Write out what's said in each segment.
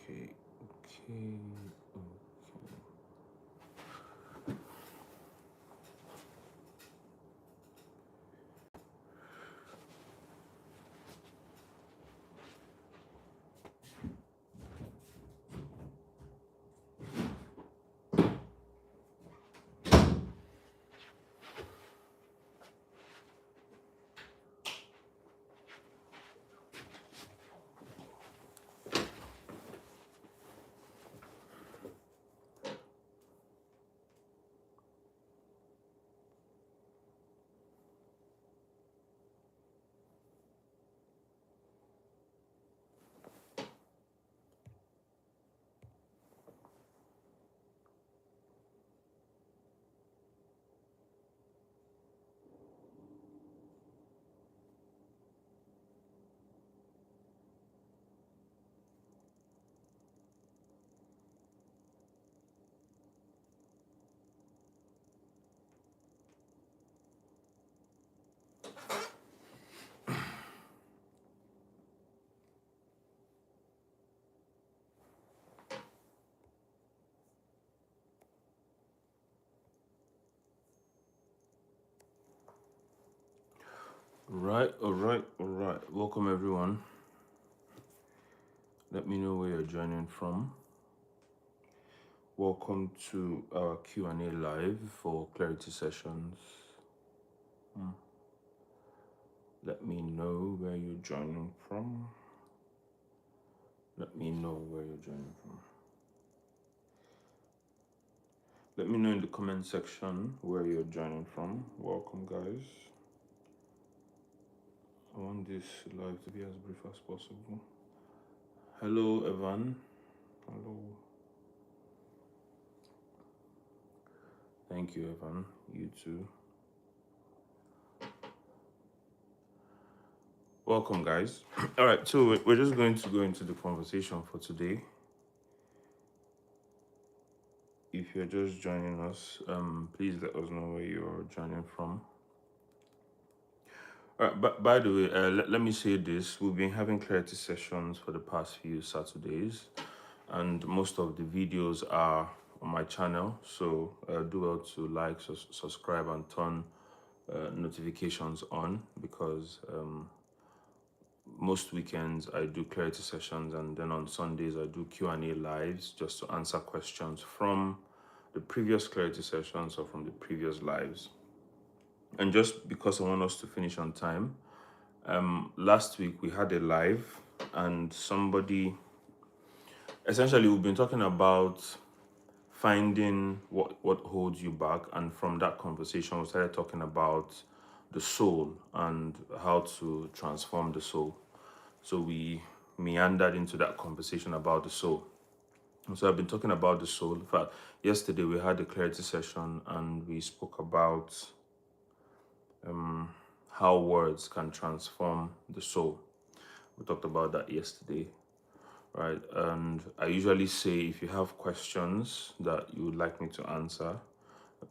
Okay, okay. All right. Welcome everyone. Let me know where you're joining from. Welcome to our Q&A live for clarity sessions. Let me know where you're joining from. Let me know where you're joining from. Let me know in the comment section where you're joining from. Welcome, guys. I want this live to be as brief as possible. Hello, Evan. Hello. Thank you, Evan. You too. Welcome, guys. All right, so we're just going to go into the conversation for today. If you're just joining us, please let us know where you're joining from. All right, but by the way, let me say this. We've been having clarity sessions for the past few Saturdays, and most of the videos are on my channel. So do well to like, subscribe, and turn notifications on, because most weekends I do clarity sessions, and then on Sundays I do Q&A lives just to answer questions from the previous clarity sessions or from the previous lives. And just because I want us to finish on time, last week we had a live, and essentially we've been talking about finding what holds you back, and from that conversation we started talking about the soul and how to transform the soul. So we meandered into that conversation about the soul. So I've been talking about the soul. In fact, yesterday we had a clarity session and we spoke about how words can transform the soul. We talked about that yesterday, right? And I usually say, if you have questions that you would like me to answer,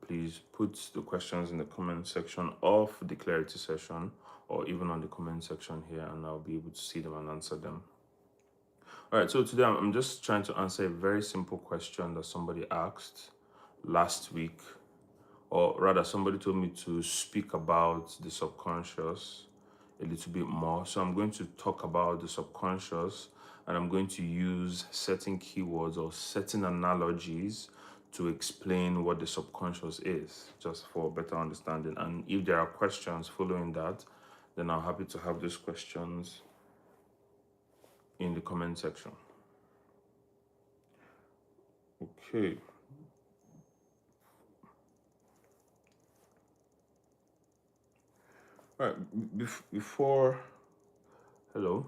please put the questions in the comment section of the clarity session, or even on the comment section here, and I'll be able to see them and answer them. All right, so today I'm just trying to answer a very simple question that somebody asked last week, or rather somebody told me to speak about the subconscious a little bit more. So I'm going to talk about the subconscious, and I'm going to use certain keywords or certain analogies to explain what the subconscious is, just for better understanding. And if there are questions following that, then I'm happy to have those questions in the comment section. Okay. All right. Before, hello.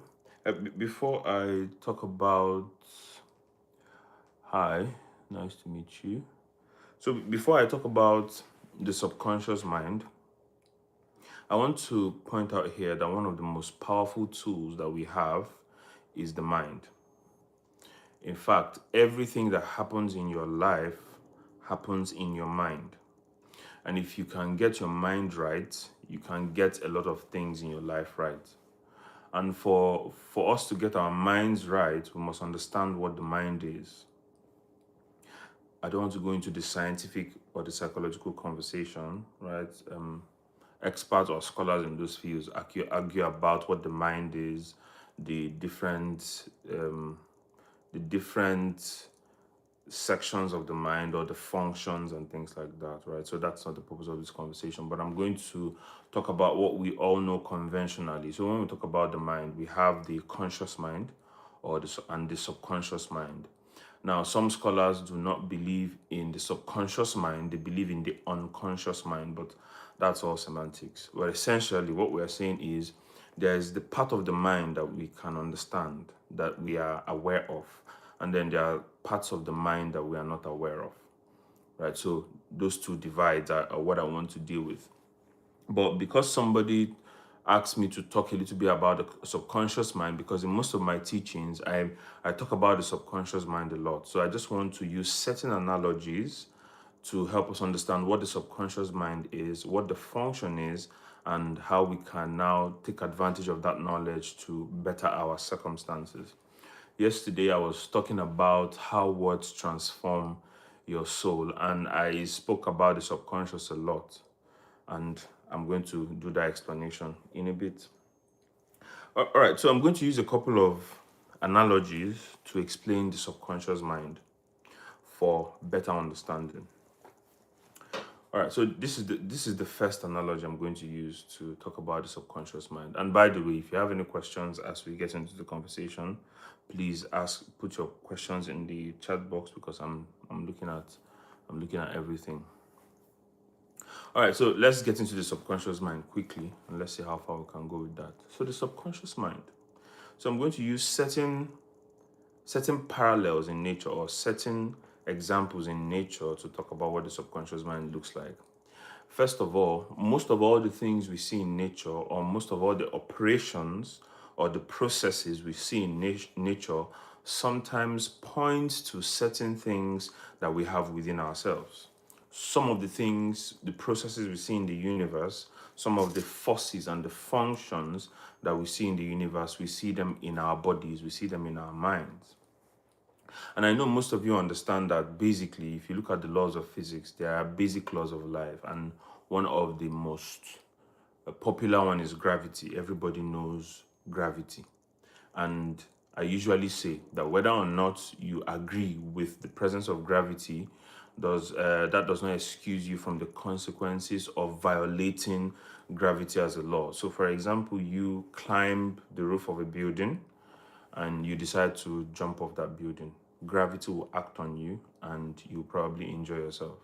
Before I talk about, hi, nice to meet you. So before I talk about the subconscious mind, I want to point out here that one of the most powerful tools that we have is the mind. In fact, everything that happens in your life happens in your mind. And if you can get your mind right, you can get a lot of things in your life right. And for us to get our minds right, we must understand what the mind is. I don't want to go into the scientific or the psychological conversation, right? Experts or scholars in those fields argue about what the mind is, the different the different sections of the mind or the functions and things like that, right? So that's not the purpose of this conversation, but I'm going to talk about what we all know conventionally. So when we talk about the mind, we have the conscious mind and the subconscious mind. Now, some scholars do not believe in the subconscious mind, they believe in the unconscious mind, but that's all semantics. Well, essentially, what we're saying is there's the part of the mind that we can understand, that we are aware of, and then there are parts of the mind that we are not aware of, right? So those two divides are what I want to deal with. But because somebody asked me to talk a little bit about the subconscious mind, because in most of my teachings, I talk about the subconscious mind a lot. So I just want to use certain analogies to help us understand what the subconscious mind is, what the function is, and how we can now take advantage of that knowledge to better our circumstances. Yesterday, I was talking about how words transform your soul, and I spoke about the subconscious a lot, and I'm going to do that explanation in a bit. All right, so I'm going to use a couple of analogies to explain the subconscious mind for better understanding. All right, so this is the first analogy I'm going to use to talk about the subconscious mind. And by the way, if you have any questions as we get into the conversation, please put your questions in the chat box, because I'm looking at everything. All right, so let's get into the subconscious mind quickly, and let's see how far we can go with that. So the subconscious mind. So I'm going to use certain parallels in nature, or certain examples in nature, to talk about what the subconscious mind looks like. First of all, most of all the things we see in nature, or most of all the operations or the processes we see in nature, sometimes point to certain things that we have within ourselves. Some of the things, the processes we see in the universe, some of the forces and the functions that we see in the universe, we see them in our bodies, we see them in our minds. And I know most of you understand that basically, if you look at the laws of physics, there are basic laws of life. And one of the most popular one is gravity. Everybody knows gravity. And I usually say that whether or not you agree with the presence of gravity, that does not excuse you from the consequences of violating gravity as a law. So for example, you climb the roof of a building and you decide to jump off that building. Gravity will act on you and you probably injure yourself.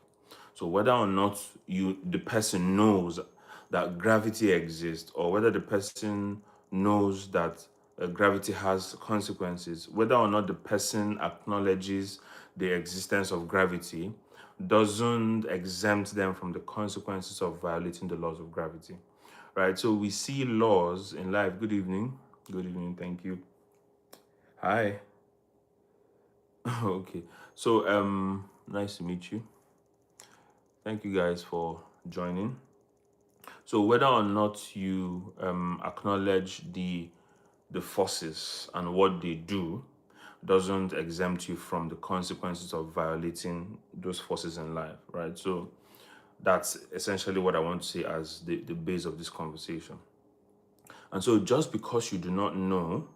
So whether or not the person knows that gravity exists, or whether the person knows that gravity has consequences, whether or not the person acknowledges the existence of gravity, doesn't exempt them from the consequences of violating the laws of gravity, right? So we see laws in life. Good evening. Good evening. Thank you. Hi. Okay. So nice to meet you. Thank you guys for joining. So whether or not you acknowledge the forces and what they do doesn't exempt you from the consequences of violating those forces in life, right? So that's essentially what I want to say as the base of this conversation. And so just because you do not know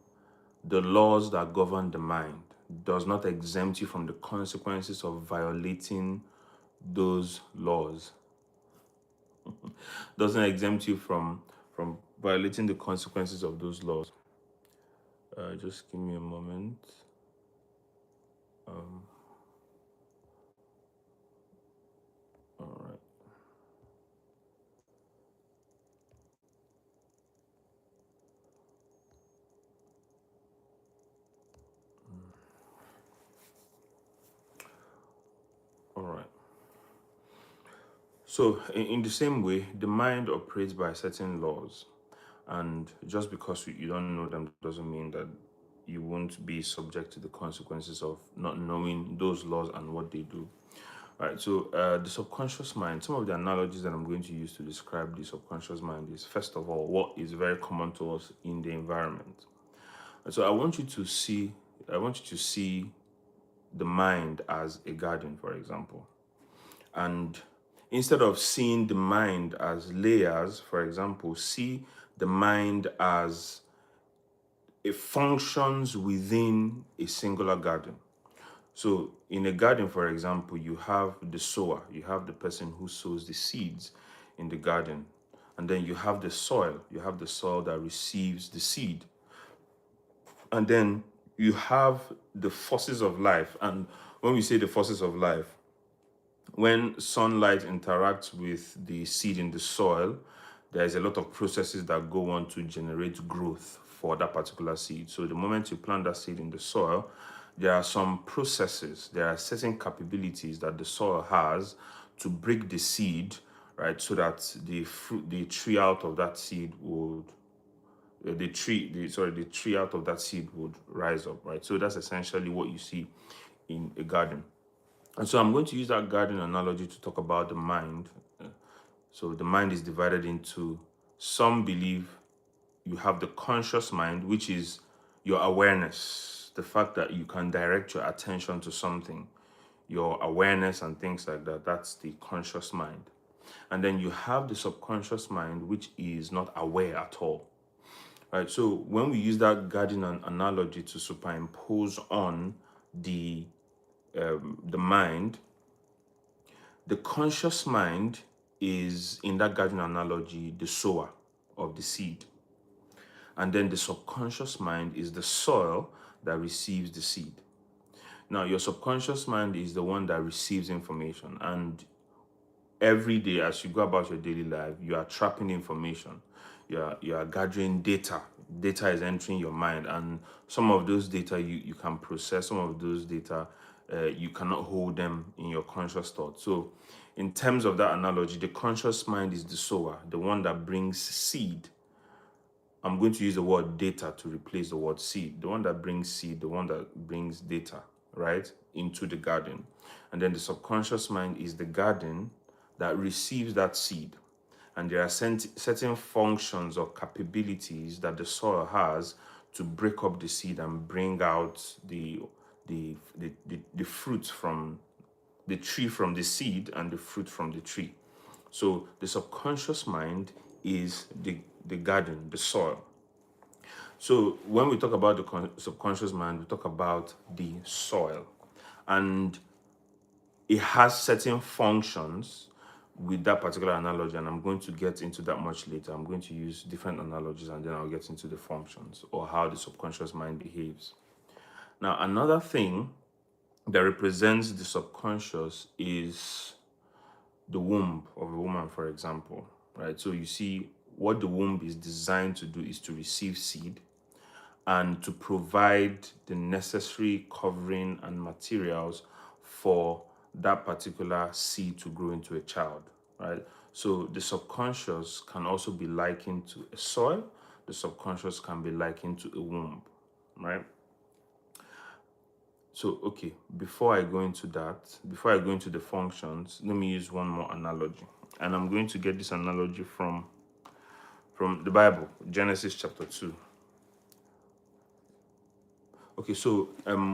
the laws that govern the mind does not exempt you from the consequences of violating those laws. Doesn't exempt you from violating the consequences of those laws. Just give me a moment. All right. All right. So in the same way, the mind operates by certain laws, and just because you don't know them doesn't mean that you won't be subject to the consequences of not knowing those laws and what they do. Right, so the subconscious mind, some of the analogies that I'm going to use to describe the subconscious mind is, first of all, what is very common to us in the environment. And so I want you to see the mind as a garden, for example. And instead of seeing the mind as layers, for example, see the mind as it functions within a singular garden. So in a garden, for example, you have the sower, you have the person who sows the seeds in the garden. And then you have the soil that receives the seed. And then you have the forces of life. And when we say the forces of life, when sunlight interacts with the seed in the soil, there's a lot of processes that go on to generate growth for that particular seed. So the moment you plant that seed in the soil, there are some processes, there are certain capabilities that the soil has to break the seed, right? So that the tree out of that seed would the tree out of that seed would rise up, right? So that's essentially what you see in a garden. And so I'm going to use that garden analogy to talk about the mind. So the mind is divided into, some believe you have the conscious mind, which is your awareness, the fact that you can direct your attention to something, your awareness and things like that. That's the conscious mind. And then you have the subconscious mind, which is not aware at all. Right. So when we use that garden analogy to superimpose on the mind, the conscious mind is, in that garden analogy, the sower of the seed. And then the subconscious mind is the soil that receives the seed. Now, your subconscious mind is the one that receives information. And every day, as you go about your daily life, you are trapping information. You are gathering data. Data is entering your mind. And some of those data you can process, some of those data you cannot hold them in your conscious thought. So in terms of that analogy, the conscious mind is the sower, the one that brings seed. I'm going to use the word data to replace the word seed. The one that brings seed, the one that brings data, right, into the garden. And then the subconscious mind is the garden that receives that seed. And there are certain functions or capabilities that the soil has to break up the seed and bring out the fruit from the tree from the seed and the fruit from the tree. So the subconscious mind is the garden, the soil. So when we talk about the subconscious mind, we talk about the soil. And it has certain functions with that particular analogy, and I'm going to get into that much later. I'm going to use different analogies and then I'll get into the functions or how the subconscious mind behaves. Now, another thing that represents the subconscious is the womb of a woman, for example, right? So you see, what the womb is designed to do is to receive seed and to provide the necessary covering and materials for that particular seed to grow into a child, right? So the subconscious can also be likened to a soil. The subconscious can be likened to a womb, right? So, okay, before I go into the functions, let me use one more analogy. And I'm going to get this analogy from the Bible, Genesis chapter 2. Okay, so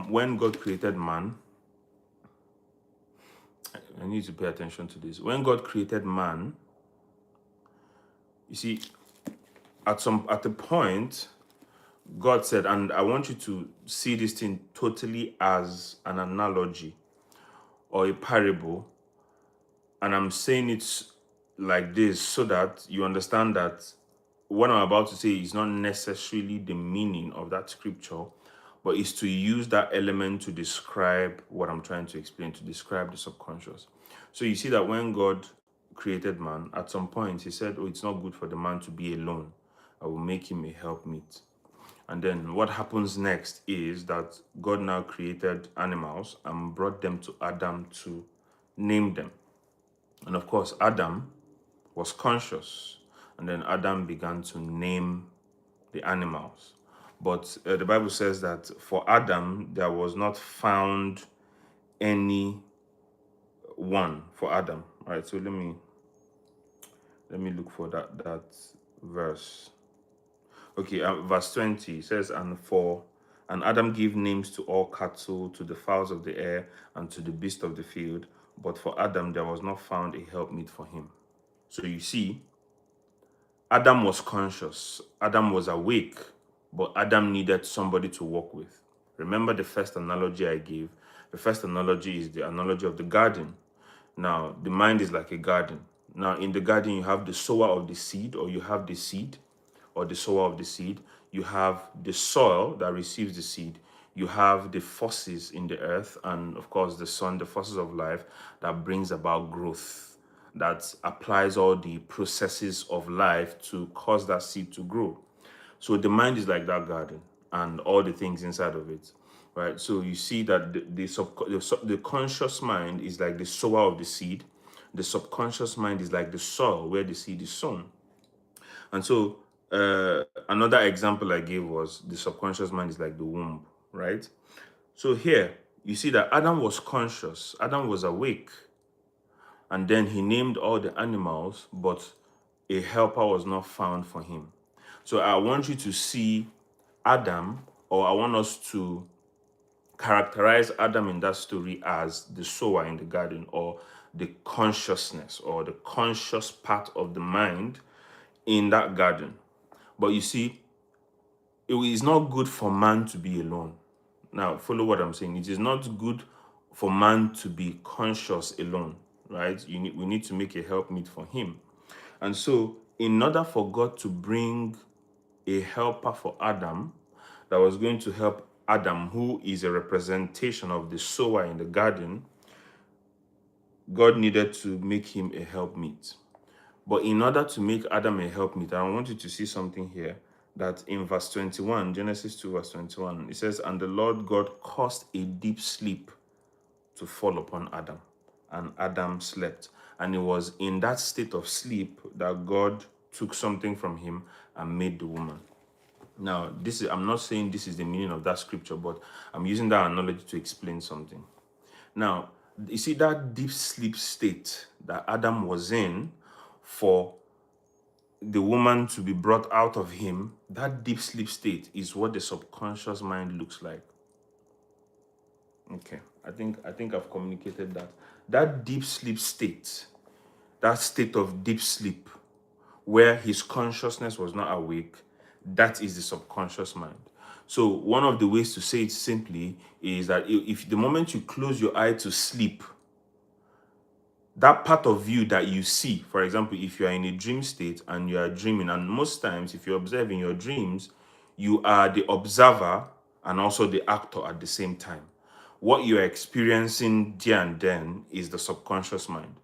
when God created man, I need to pay attention to this. When God created man, you see, at a point, God said, and I want you to see this thing totally as an analogy or a parable, and I'm saying it like this so that you understand that what I'm about to say is not necessarily the meaning of that scripture, but is to use that element to describe what I'm trying to explain, to describe the subconscious. So you see that when God created man, at some point he said, oh, it's not good for the man to be alone. I will make him a helpmeet. And then what happens next is that God now created animals and brought them to Adam to name them. And of course, Adam was conscious. And then Adam began to name the animals. But the Bible says that for Adam, there was not found any 1 for Adam. All right, so let me look for that verse. Okay, verse 20 says, and Adam gave names to all cattle, to the fowls of the air, and to the beasts of the field. But for Adam there was not found a helpmeet for him. So you see, Adam was conscious, Adam was awake, but Adam needed somebody to walk with. Remember the first analogy I gave? The first analogy is the analogy of the garden. Now, the mind is like a garden. Now, in the garden, you have the sower of the seed, or you have the seed, or the sower of the seed. You have the soil that receives the seed. You have the forces in the earth, and of course, the sun, the forces of life that brings about growth, that applies all the processes of life to cause that seed to grow. So the mind is like that garden and all the things inside of it, right? So you see that the conscious mind is like the sower of the seed. The subconscious mind is like the soil where the seed is sown. And so another example I gave was the subconscious mind is like the womb, right? So here you see that Adam was conscious, Adam was awake, and then he named all the animals, but a helper was not found for him. So I want you to see Adam, or I want us to characterize Adam in that story as the sower in the garden, or the consciousness, or the conscious part of the mind in that garden. But you see, it is not good for man to be alone. Now, follow what I'm saying. It is not good for man to be conscious alone, right? We need to make a helpmeet for him. And so, in order for God to bring a helper for Adam that was going to help Adam, who is a representation of the sower in the garden, God needed to make him a helpmeet. But in order to make Adam a helpmeet, I want you to see something here, that in verse 21, Genesis 2 verse 21, it says, and the Lord God caused a deep sleep to fall upon Adam, and Adam slept. And it was in that state of sleep that God took something from him and made the woman. Now, I'm not saying this is the meaning of that scripture, but I'm using that analogy to explain something. Now, you see that deep sleep state that Adam was in, for the woman to be brought out of him, that deep sleep state is what the subconscious mind looks like. Okay, I think I've communicated that. That deep sleep state, that state of deep sleep, where his consciousness was not awake, that is the subconscious mind. So one of the ways to say it simply is that if the moment you close your eye to sleep, that part of you that you see, for example, if you are in a dream state and you are dreaming, and most times if you observe in your dreams, you are the observer and also the actor at the same time. What you are experiencing there and then is the subconscious mind.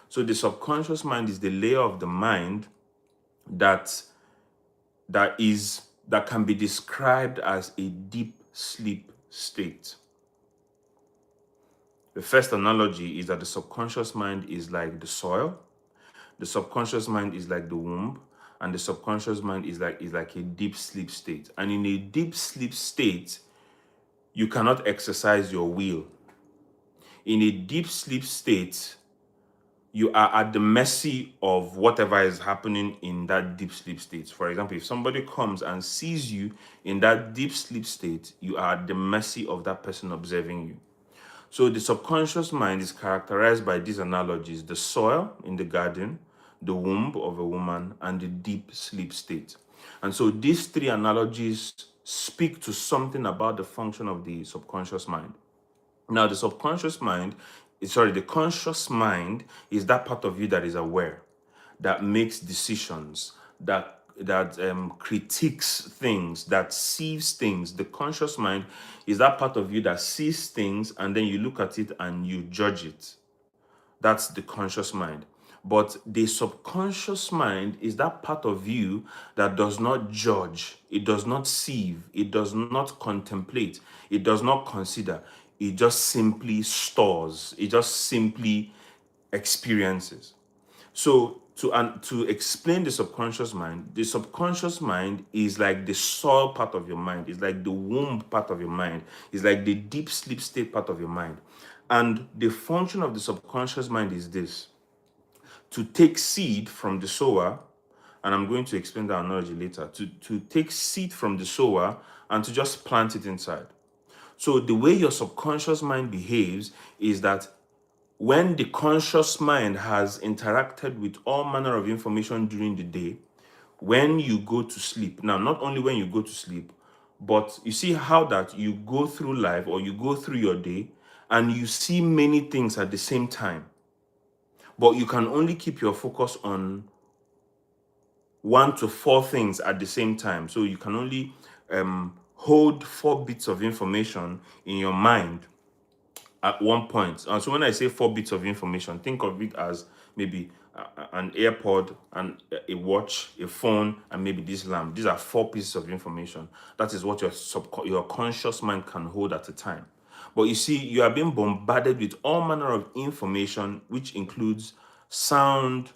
So the subconscious mind is the layer of the mind that can be described as a deep sleep state. The first analogy is that the subconscious mind is like the soil, the subconscious mind is like the womb, and the subconscious mind is like a deep sleep state. And in a deep sleep state, you cannot exercise your will. In a deep sleep state, you are at the mercy of whatever is happening in that deep sleep state. For example, if somebody comes and sees you in that deep sleep state, you are at the mercy of that person observing you. So the subconscious mind is characterized by these analogies: the soil in the garden, the womb of a woman, and the deep sleep state. And so these three analogies speak to something about the function of the subconscious mind. Now, the conscious mind is that part of you that is aware, that makes decisions, that critiques things, that sees things. The conscious mind is that part of you that sees things and then you look at it and you judge it. That's the conscious mind. But the subconscious mind is that part of you that does not judge, it does not sieve, it does not contemplate, it does not consider. It just simply stores, it just simply experiences. So to explain the subconscious mind is like the soil part of your mind, it's like the womb part of your mind, it's like the deep sleep state part of your mind. And the function of the subconscious mind is this: to take seed from the sower, and I'm going to explain that analogy later, to take seed from the sower and to just plant it inside. So the way your subconscious mind behaves is that when the conscious mind has interacted with all manner of information during the day, when you go to sleep, now not only when you go to sleep, but you see how that you go through life or you go through your day and you see many things at the same time, but you can only keep your focus on 1 to 4 things at the same time. So you can only hold 4 bits of information in your mind at one point. And so when I say 4 bits of information, think of it as maybe an AirPod and a watch, a phone, and maybe this lamp. These are 4 pieces of information. That is what your conscious mind can hold at a time. But you see, you are being bombarded with all manner of information, which includes sound,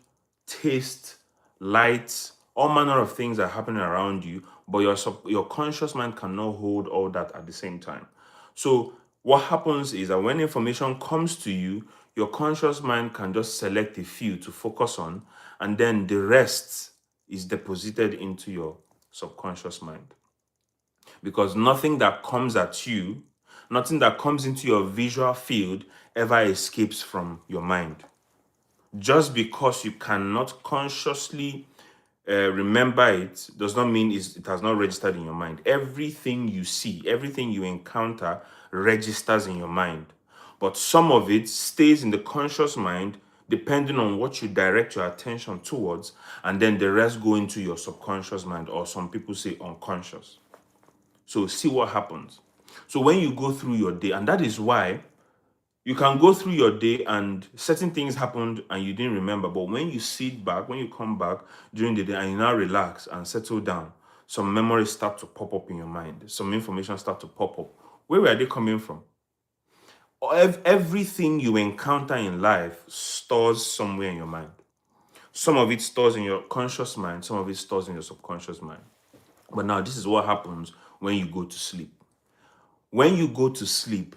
taste, lights, all manner of things are happening around you, but your conscious mind cannot hold all that at the same time. So what happens is that when information comes to you, your conscious mind can just select a few to focus on, and then the rest is deposited into your subconscious mind. Because nothing that comes at you, nothing that comes into your visual field ever escapes from your mind. Just because you cannot consciously remember it does not mean it has not registered in your mind. Everything you see, everything you encounter registers in your mind. But some of it stays in the conscious mind depending on what you direct your attention towards, and then the rest go into your subconscious mind, or some people say unconscious. So see what happens. So when you go through your day, and that is why you can go through your day and certain things happened and you didn't remember, but when you sit back, when you come back during the day and you now relax and settle down, some memories start to pop up in your mind. Some information start to pop up. Where were they coming from? Everything you encounter in life stores somewhere in your mind. Some of it stores in your conscious mind, some of it stores in your subconscious mind. But now this is what happens when you go to sleep. When you go to sleep,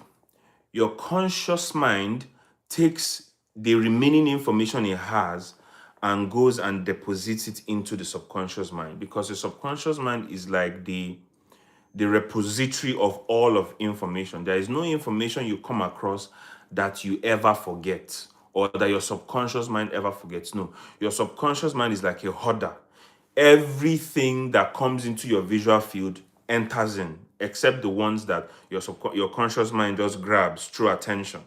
your conscious mind takes the remaining information it has and goes and deposits it into the subconscious mind, because the subconscious mind is like the repository of all of information. There is no information you come across that you ever forget or that your subconscious mind ever forgets. No, your subconscious mind is like a hoarder. Everything that comes into your visual field enters in, except the ones that your conscious mind just grabs through attention.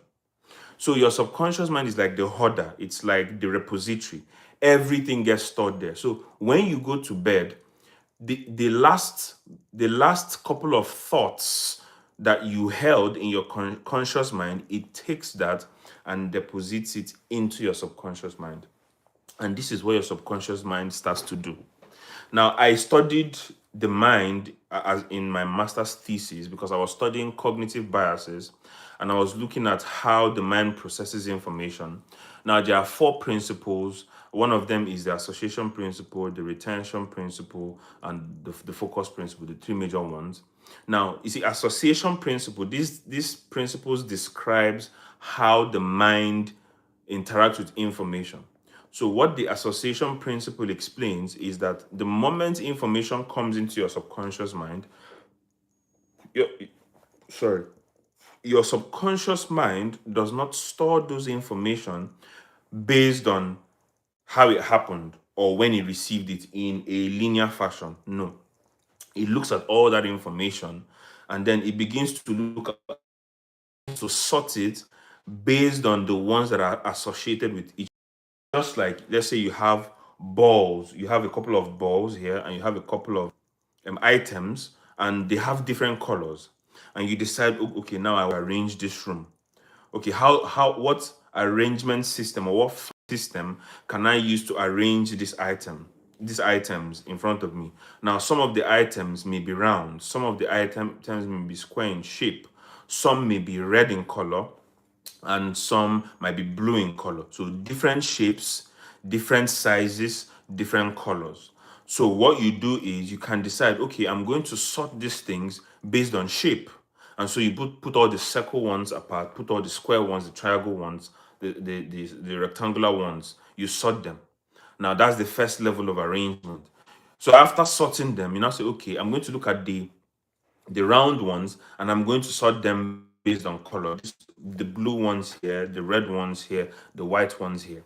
So your subconscious mind is like the hoarder. It's like the repository. Everything gets stored there. So when you go to bed, the last couple of thoughts that you held in your conscious mind, it takes that and deposits it into your subconscious mind. And this is what your subconscious mind starts to do. Now, I studied the mind as in my master's thesis because I was studying cognitive biases and I was looking at how the mind processes information. Now, there are 4 principles. One of them is the association principle, the retention principle, and the focus principle, the 3 major ones. Now, you see, association principle, these principles describes how the mind interacts with information. So what the association principle explains is that the moment information comes into your subconscious mind, your subconscious mind does not store those information based on how it happened or when it received it in a linear fashion. No. It looks at all that information and then it begins to look to sort it based on the ones that are associated with each. Just like, let's say you have balls, you have a couple of balls here and you have a couple of items and they have different colors, and you decide, okay, now I will arrange this room. Okay, what arrangement system or what system can I use to arrange these items in front of me? Now, some of the items may be round, some of the items may be square in shape, some may be red in color, and some might be blue in color. So different shapes, different sizes, different colors. So what you do is you can decide, okay, I'm going to sort these things based on shape. And so you put all the circle ones apart, put all the square ones, the triangle ones, the rectangular ones, you sort them. Now that's the first level of arrangement. So after sorting them, you now say, okay, I'm going to look at the round ones and I'm going to sort them based on color. The blue ones here, the red ones here, the white ones here.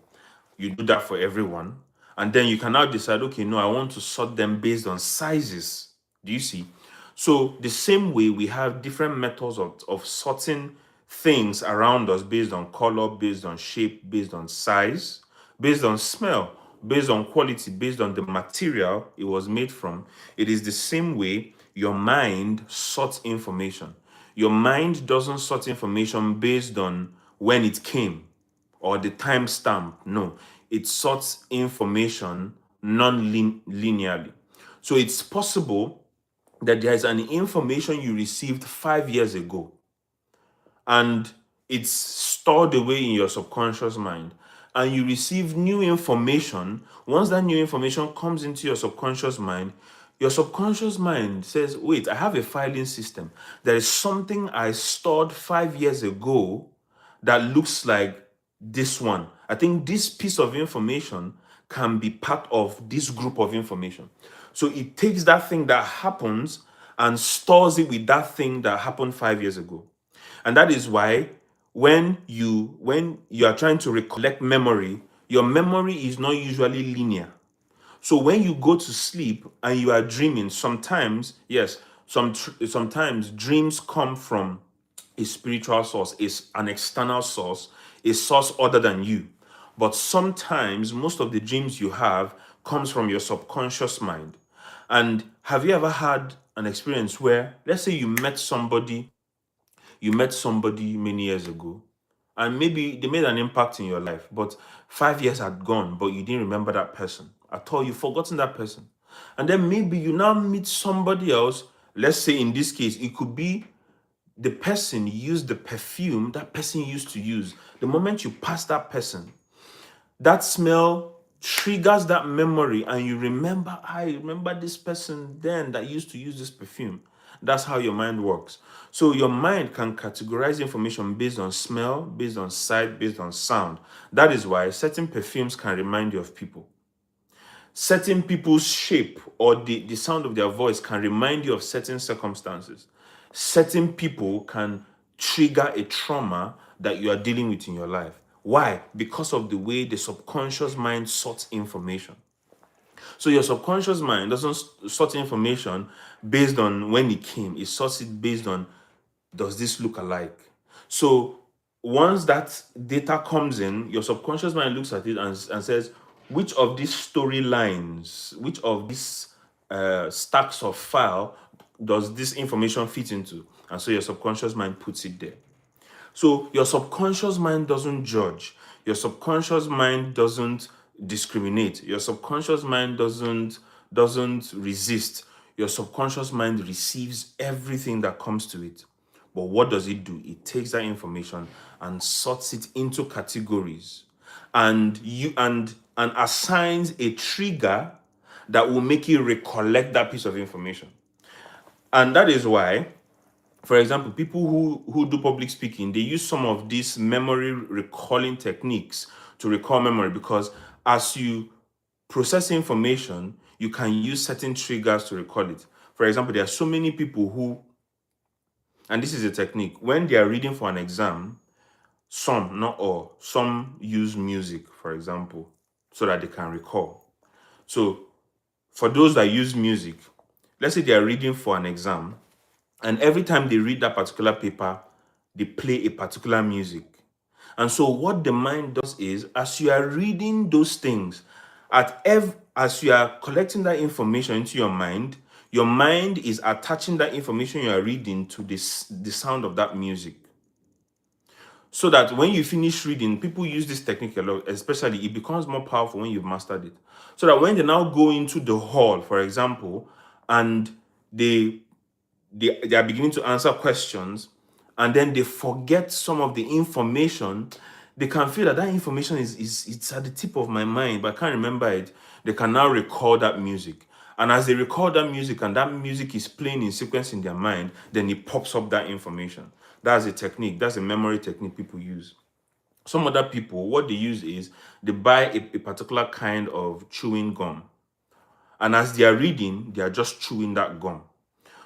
You do that for everyone. And then you can now decide, okay, no, I want to sort them based on sizes. Do you see? So the same way we have different methods of sorting things around us based on color, based on shape, based on size, based on smell, based on quality, based on the material it was made from. It is the same way your mind sorts information. Your mind doesn't sort information based on when it came or the timestamp. No, it sorts information non-linearly. So it's possible that there is an information you received 5 years ago and it's stored away in your subconscious mind, and you receive new information. Once that new information comes into your subconscious mind says, wait, I have a filing system. There is something I stored 5 years ago that looks like this one. I think this piece of information can be part of this group of information. So it takes that thing that happens and stores it with that thing that happened 5 years ago. And that is why when you are trying to recollect memory, your memory is not usually linear. So when you go to sleep and you are dreaming, sometimes, yes, sometimes dreams come from a spiritual source, is an external source, a source other than you. But sometimes most of the dreams you have comes from your subconscious mind. And have you ever had an experience where, let's say you met somebody many years ago, and maybe they made an impact in your life, but 5 years had gone, but you didn't remember that person at all. You've forgotten that person. And then maybe you now meet somebody else. Let's say in this case, it could be the person used the perfume that person used to use. The moment you pass that person, that smell triggers that memory, and you remember, I remember this person then that used to use this perfume. That's how your mind works. So your mind can categorize information based on smell, based on sight, based on sound. That is why certain perfumes can remind you of people. Certain people's shape or the sound of their voice can remind you of certain circumstances. Certain people can trigger a trauma that you are dealing with in your life. Why? Because of the way the subconscious mind sorts information. So your subconscious mind doesn't sort information based on when it came. It sorts it based on, does this look alike? So once that data comes in, your subconscious mind looks at it and says, which of these storylines, which of these stacks of file does this information fit into? And so your subconscious mind puts it there. So your subconscious mind doesn't judge. Your subconscious mind doesn't discriminate. Your subconscious mind doesn't resist. Your subconscious mind receives everything that comes to it. But what does it do? It takes that information and sorts it into categories, and assigns a trigger that will make you recollect that piece of information. And that is why, for example, people who do public speaking, they use some of these memory recalling techniques to recall memory, because as you process information, you can use certain triggers to recall it. For example, there are so many people who, and this is a technique, when they are reading for an exam, some, not all, some use music, for example, so that they can recall. So for those that use music, let's say they are reading for an exam, and every time they read that particular paper, they play a particular music. And so what the mind does is, as you are reading those things, as you are collecting that information into your mind is attaching that information you are reading to the sound of that music. So that when you finish reading, people use this technique a lot, especially it becomes more powerful when you've mastered it. So that when they now go into the hall, for example, and they are beginning to answer questions, and then they forget some of the information, they can feel that information is it's at the tip of my mind, but I can't remember it. They can now recall that music. And as they record that music and that music is playing in sequence in their mind, then it pops up that information. That's a technique. That's a memory technique people use. Some other people, what they use is they buy a particular kind of chewing gum. And as they are reading, they are just chewing that gum.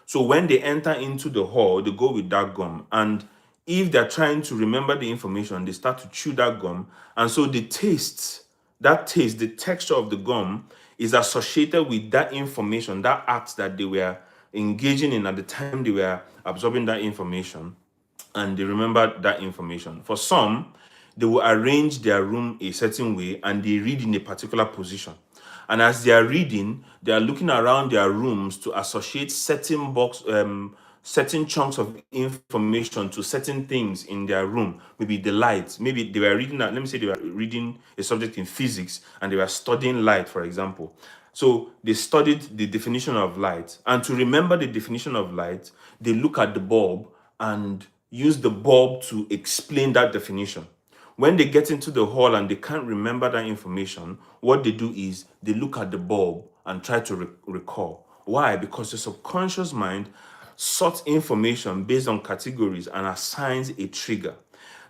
So when they enter into the hall, they go with that gum. And if they're trying to remember the information, they start to chew that gum. And so the taste, the texture of the gum is associated with that information, that act that they were engaging in at the time they were absorbing that information. And they remember that information. For some, they will arrange their room a certain way and they read in a particular position. And as they are reading, they are looking around their rooms to associate certain chunks of information to certain things in their room. Maybe the light. Maybe they were reading that. Let me say they were reading a subject in physics and they were studying light, for example. So they studied the definition of light. And to remember the definition of light, they look at the bulb and use the bulb to explain that definition. When they get into the hall and they can't remember that information, what they do is they look at the bulb and try to recall. Why? Because the subconscious mind sorts information based on categories and assigns a trigger.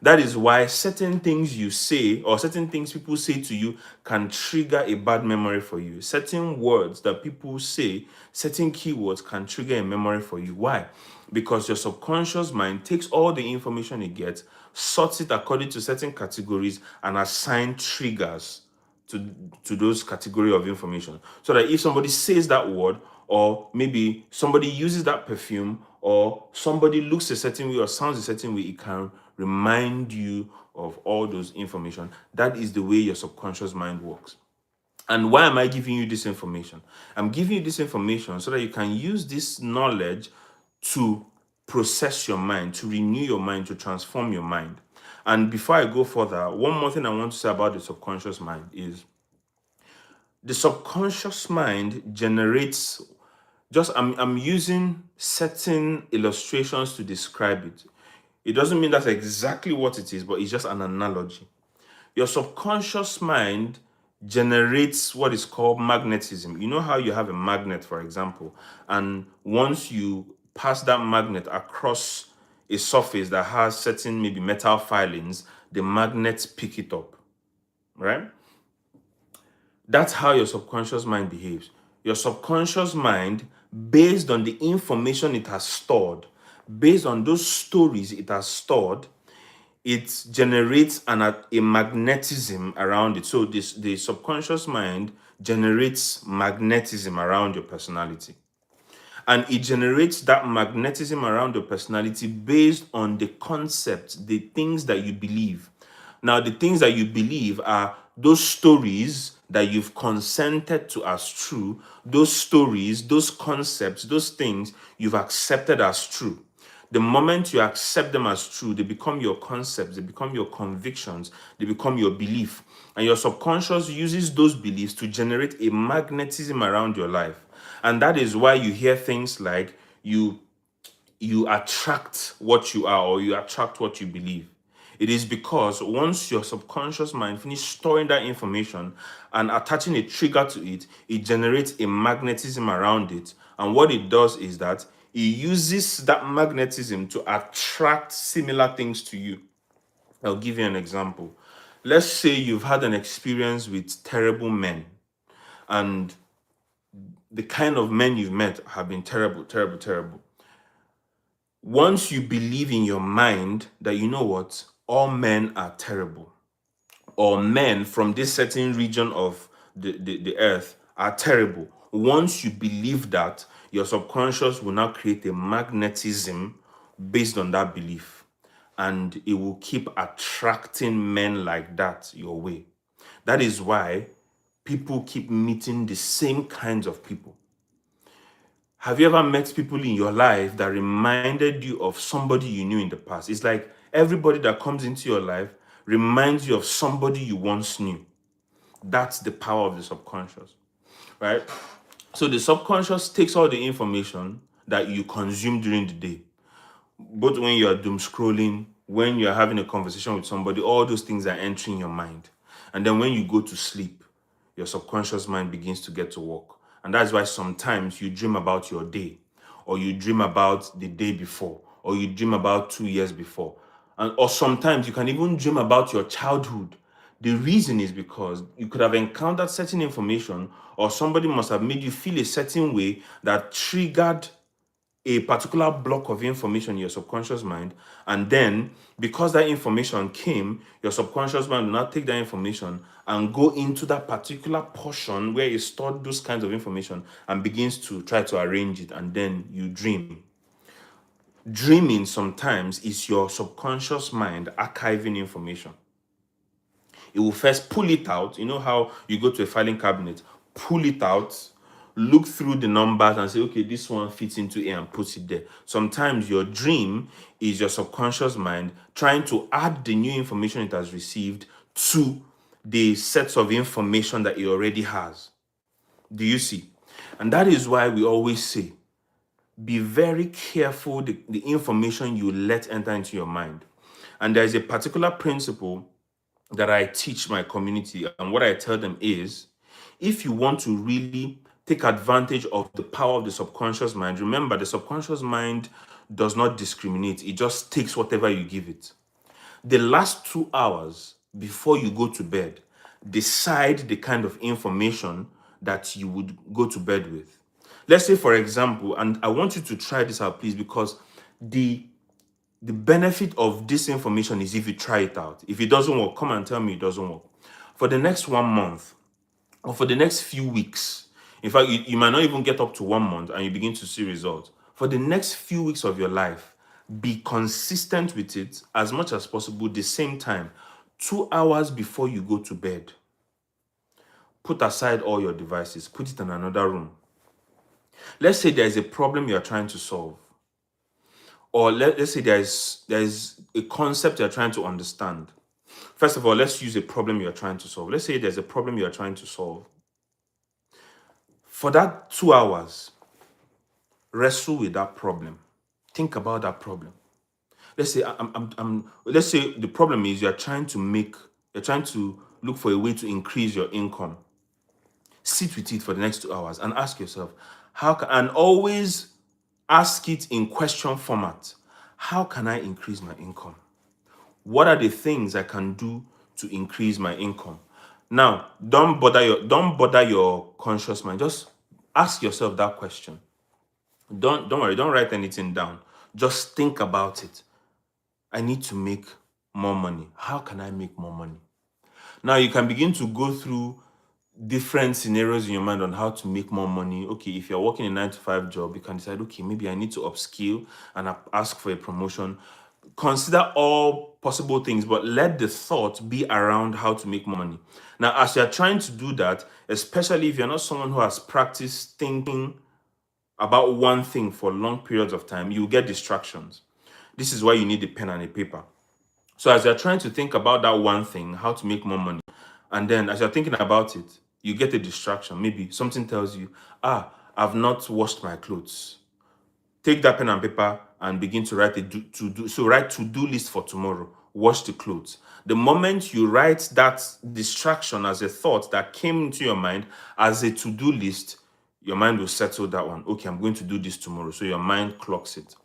That is why certain things you say or certain things people say to you can trigger a bad memory for you. Certain words that people say, certain keywords can trigger a memory for you. Why? Because your subconscious mind takes all the information it gets, sorts it according to certain categories, and assigns triggers to those category of information. So that if somebody says that word, or maybe somebody uses that perfume, or somebody looks a certain way or sounds a certain way, it can remind you of all those information. That is the way your subconscious mind works. And why am I giving you this information? I'm giving you this information so that you can use this knowledge to process your mind, to renew your mind, to transform your mind. And before I go further, one more thing I want to say about the subconscious mind is the subconscious mind generates I'm using certain illustrations to describe it. It doesn't mean that's exactly what it is, but it's just an analogy. Your subconscious mind generates what is called magnetism. You know how you have a magnet, for example, and once you pass that magnet across a surface that has certain maybe metal filings, the magnets pick it up, right? That's how your subconscious mind behaves. Your subconscious mind, based on the information it has stored, based on those stories it has stored, it generates a magnetism around it. So the subconscious mind generates magnetism around your personality. And it generates that magnetism around your personality based on the concepts, the things that you believe. Now, the things that you believe are those stories that you've consented to as true, those stories, those concepts, those things you've accepted as true. The moment you accept them as true, they become your concepts, they become your convictions, they become your belief. And your subconscious uses those beliefs to generate a magnetism around your life. And that is why you hear things like you attract what you are, or you attract what you believe. It is because once your subconscious mind finishes storing that information and attaching a trigger to it, it generates a magnetism around it. And what it does is that it uses that magnetism to attract similar things to you. I'll give you an example. Let's say you've had an experience with terrible men, and the kind of men you've met have been terrible, terrible, terrible. Once you believe in your mind that, you know what, all men are terrible, or men from this certain region of the earth are terrible, once you believe that, your subconscious will now create a magnetism based on that belief. And it will keep attracting men like that your way. That is why people keep meeting the same kinds of people. Have you ever met people in your life that reminded you of somebody you knew in the past? It's like everybody that comes into your life reminds you of somebody you once knew. That's the power of the subconscious, right? So the subconscious takes all the information that you consume during the day, both when you're doom scrolling, when you're having a conversation with somebody, all those things are entering your mind. And then when you go to sleep, your subconscious mind begins to get to work. And that's why sometimes you dream about your day, or you dream about the day before, or you dream about 2 years before. Or sometimes you can even dream about your childhood. The reason is because you could have encountered certain information, or somebody must have made you feel a certain way that triggered a particular block of information in your subconscious mind. And then, because that information came, your subconscious mind will now take that information and go into that particular portion where it stored those kinds of information and begins to try to arrange it. And then you dream. Dreaming sometimes is your subconscious mind archiving information. It will first pull it out. You know how you go to a filing cabinet, pull it out, look through the numbers and say, okay, this one fits into A, and puts it there. Sometimes your dream is your subconscious mind trying to add the new information it has received to the sets of information that it already has. Do you see? And that is why we always say, be very careful the information you let enter into your mind. And there is a particular principle that I teach my community, and what I tell them is, if you want to really take advantage of the power of the subconscious mind, remember the subconscious mind does not discriminate. It just takes whatever you give it. The last 2 hours before you go to bed, decide the kind of information that you would go to bed with. Let's say, for example, and I want you to try this out, please, because the benefit of this information is if you try it out. If it doesn't work, come and tell me it doesn't work. For the next 1 month, or for the next few weeks, in fact, you might not even get up to 1 month and you begin to see results. For the next few weeks of your life, be consistent with it as much as possible, the same time, 2 hours before you go to bed. Put aside all your devices, put it in another room. Let's say there's a problem you're trying to solve. Or let's say there's a concept you're trying to understand. First of all, let's use a problem you're trying to solve. Let's say there's a problem you're trying to solve. For that 2 hours, wrestle with that problem. Think about that problem. Let's say let's say the problem is you're trying to look for a way to increase your income. Sit with it for the next 2 hours and ask yourself, and always ask it in question format. How can I increase my income? What are the things I can do to increase my income? Now, don't bother your conscious mind. Just ask yourself that question. Don't worry, don't write anything down. Just think about it. I need to make more money. How can I make more money? Now you can begin to go through different scenarios in your mind on how to make more money. Okay, if you're working a 9 to 5 job, you can decide, okay, maybe I need to upskill and ask for a promotion. Consider all possible things, but let the thought be around how to make more money. Now, as you're trying to do that, especially if you're not someone who has practiced thinking about one thing for long periods of time, you get distractions. This is why you need a pen and a paper. So as you're trying to think about that one thing, how to make more money, and then as you're thinking about it, you get a distraction. Maybe something tells you, I've not washed my clothes. Take that pen and paper and begin to write write to-do list for tomorrow. Wash the clothes. The moment you write that distraction as a thought that came into your mind as a to-do list, your mind will settle that one. Okay, I'm going to do this tomorrow. So your mind clocks it.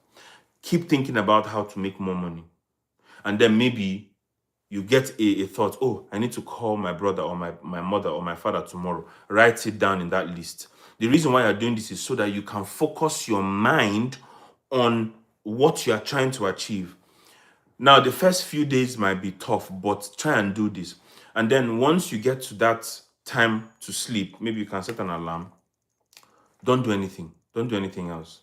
Keep thinking about how to make more money. And then maybe you get a thought, oh, I need to call my brother or my mother or my father tomorrow. Write it down in that list. The reason why you're doing this is so that you can focus your mind on what you are trying to achieve. Now, the first few days might be tough, but try and do this. And then once you get to that time to sleep, maybe you can set an alarm. Don't do anything. Don't do anything else.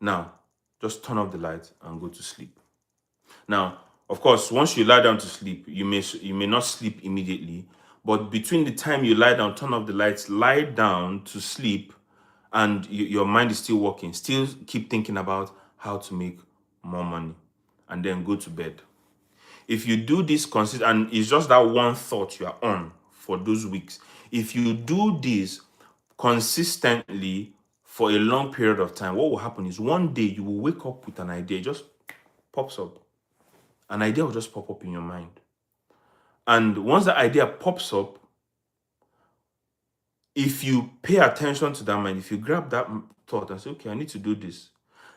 Now, just turn off the light and go to sleep. Now, of course, once you lie down to sleep, you may not sleep immediately, but between the time you lie down, turn off the lights, lie down to sleep, and your mind is still working, still keep thinking about how to make more money, and then go to bed. If you do this and it's just that one thought you are on for those weeks, if you do this consistently for a long period of time, what will happen is one day you will wake up with an idea, it just pops up. An idea will just pop up in your mind. And once the idea pops up, if you pay attention to that mind, if you grab that thought and say, okay, I need to do this,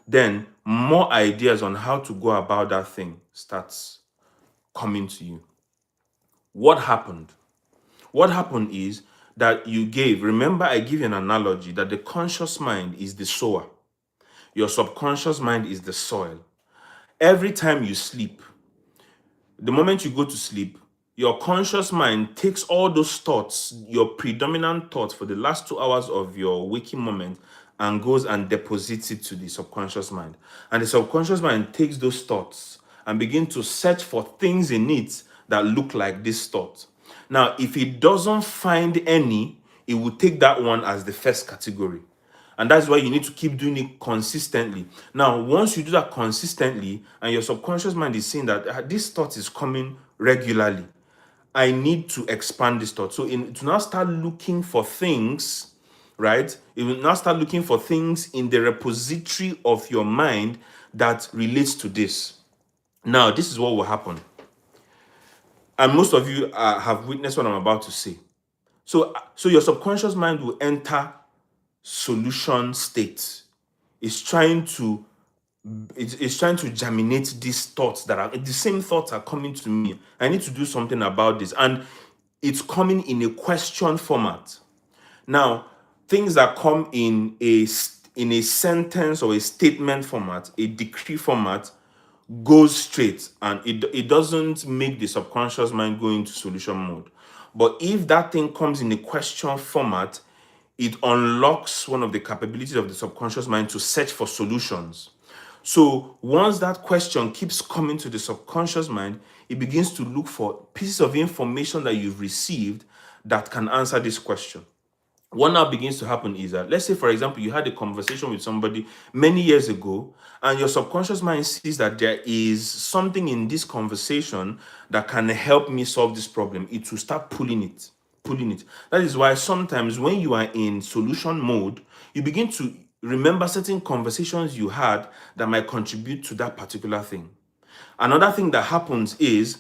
then more ideas on how to go about that thing starts coming to you. What happened? What happened is that remember I give you an analogy that the conscious mind is the sower. Your subconscious mind is the soil. Every time you sleep, the moment you go to sleep, your conscious mind takes all those thoughts, your predominant thoughts for the last 2 hours of your waking moment, and goes and deposits it to the subconscious mind. And the subconscious mind takes those thoughts and begin to search for things in it that look like this thought. Now, if it doesn't find any, it will take that one as the first category. And that's why you need to keep doing it consistently. Now, once you do that consistently, and your subconscious mind is saying that this thought is coming regularly, I need to expand this thought. So, to now start looking for things, right? It will now start looking for things in the repository of your mind that relates to this. Now, this is what will happen. And most of you have witnessed what I'm about to say. So your subconscious mind will enter solution state. It's trying to germinate these thoughts that are the same thoughts are coming to me. I need to do something about this, and it's coming in a question format. Now, things that come in a sentence or a statement format, a decree format, goes straight, and it doesn't make the subconscious mind go into solution mode. But if that thing comes in a question format, it unlocks one of the capabilities of the subconscious mind to search for solutions. So once that question keeps coming to the subconscious mind, it begins to look for pieces of information that you've received that can answer this question. What now begins to happen is that, let's say, for example, you had a conversation with somebody many years ago, and your subconscious mind sees that there is something in this conversation that can help me solve this problem. It will start pulling it. That is why sometimes when you are in solution mode, you begin to remember certain conversations you had that might contribute to that particular thing. Another thing that happens is,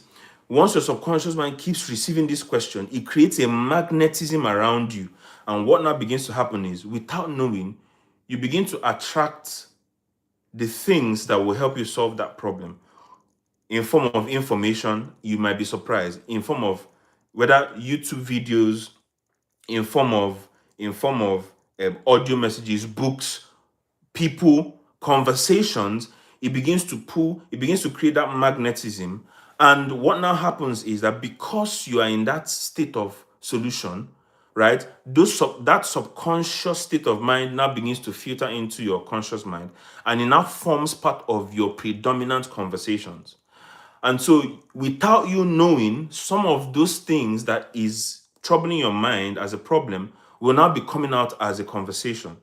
once your subconscious mind keeps receiving this question, it creates a magnetism around you. And what now begins to happen is, without knowing, you begin to attract the things that will help you solve that problem in form of information. You might be surprised, in form of whether YouTube videos, in form of audio messages, books, people, conversations. It begins to create that magnetism. And what now happens is that because you are in that state of solution, right, that subconscious state of mind now begins to filter into your conscious mind, and it now forms part of your predominant conversations. And so, without you knowing, some of those things that is troubling your mind as a problem will now be coming out as a conversation.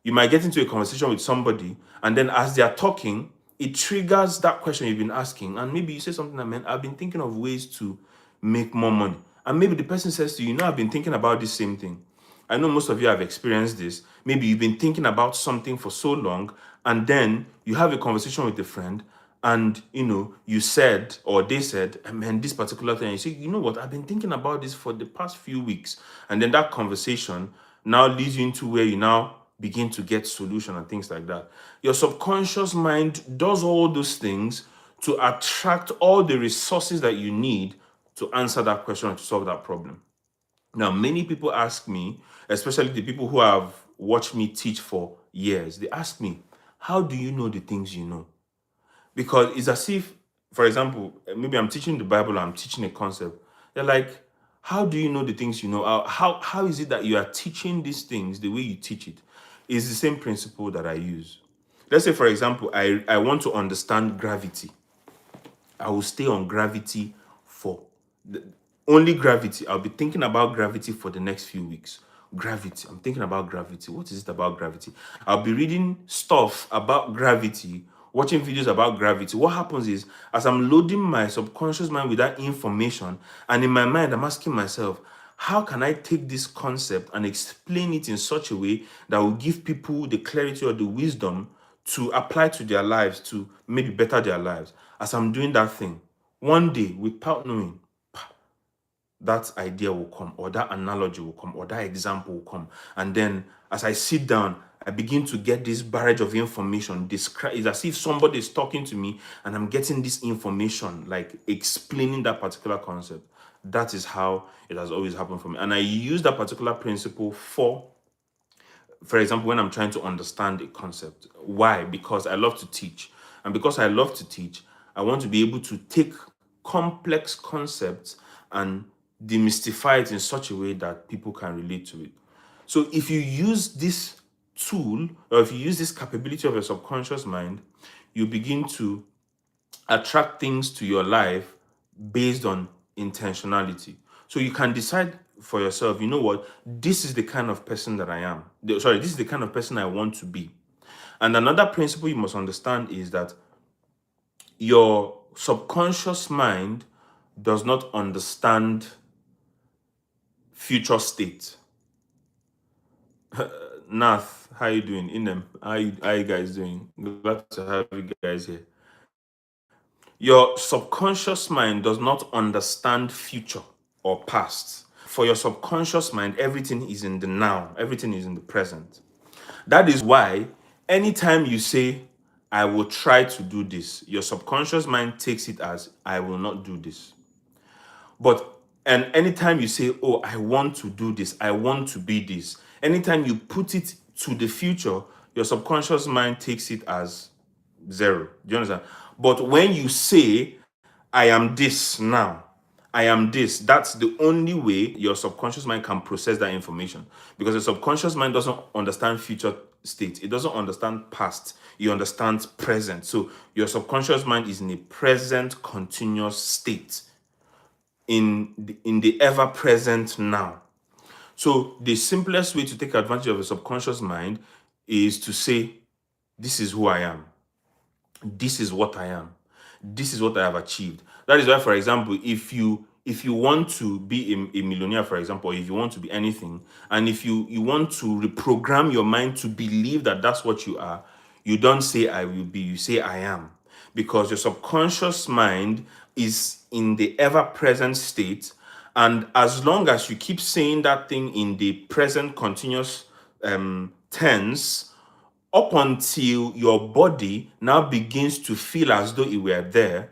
You might get into a conversation with somebody, and then as they are talking, it triggers that question you've been asking. And maybe you say something like, man, I've been thinking of ways to make more money. And maybe the person says to you, I've been thinking about this same thing. I know most of you have experienced this. Maybe you've been thinking about something for so long, and then you have a conversation with a friend, and you said, or they said, man, this particular thing. And you say, you know what, I've been thinking about this for the past few weeks. And then that conversation now leads you into where you now begin to get solution and things like that. Your subconscious mind does all those things to attract all the resources that you need to answer that question and to solve that problem. Now, many people ask me, especially the people who have watched me teach for years, they ask me, how do you know the things you know? Because it's as if, for example, maybe I'm teaching the Bible, or I'm teaching a concept. They're like, how do you know the things you know? How is it that you are teaching these things the way you teach it? It's the same principle that I use. Let's say, for example, I want to understand gravity. I will stay on gravity for only gravity. I'll be thinking about gravity for the next few weeks. Gravity. I'm thinking about gravity. What is it about gravity? I'll be reading stuff about gravity, watching videos about gravity. What happens is, as I'm loading my subconscious mind with that information, and in my mind, I'm asking myself, how can I take this concept and explain it in such a way that will give people the clarity or the wisdom to apply to their lives, to maybe better their lives? As I'm doing that thing, one day, without knowing, that idea will come, or that analogy will come, or that example will come. And then as I sit down, I begin to get this barrage of information. It's as if somebody is talking to me and I'm getting this information, like explaining that particular concept. That is how it has always happened for me. And I use that particular principle for example, when I'm trying to understand a concept. Why? Because I love to teach. And because I love to teach, I want to be able to take complex concepts and demystify it in such a way that people can relate to it. So if you use this tool, or if you use this capability of your subconscious mind, you begin to attract things to your life based on intentionality. So you can decide for yourself, you know what, this is the kind of person that I am. This is the kind of person I want to be. And another principle you must understand is that your subconscious mind does not understand future state. Nath, how you doing? Inem, how you guys doing? Glad to have you guys here. Your subconscious mind does not understand future or past. For your subconscious mind, everything is in the now, everything is in the present. That is why anytime you say, I will try to do this, your subconscious mind takes it as, I will not do this. And anytime you say, oh, I want to do this, I want to be this, anytime you put it to the future, your subconscious mind takes it as 0. Do you understand? But when you say, I am this now, I am this, that's the only way your subconscious mind can process that information. Because the subconscious mind doesn't understand future state. It doesn't understand past. It understands present. So your subconscious mind is in a present continuous state, in the ever-present now. So the simplest way to take advantage of a subconscious mind is to say, this is who I am. This is what I am. This is what I have achieved. That is why, for example, if you want to be a millionaire, for example, or if you want to be anything, and if you want to reprogram your mind to believe that that's what you are, you don't say I will be, you say I am. Because your subconscious mind is in the ever-present state, and as long as you keep saying that thing in the present continuous tense, up until your body now begins to feel as though it were there,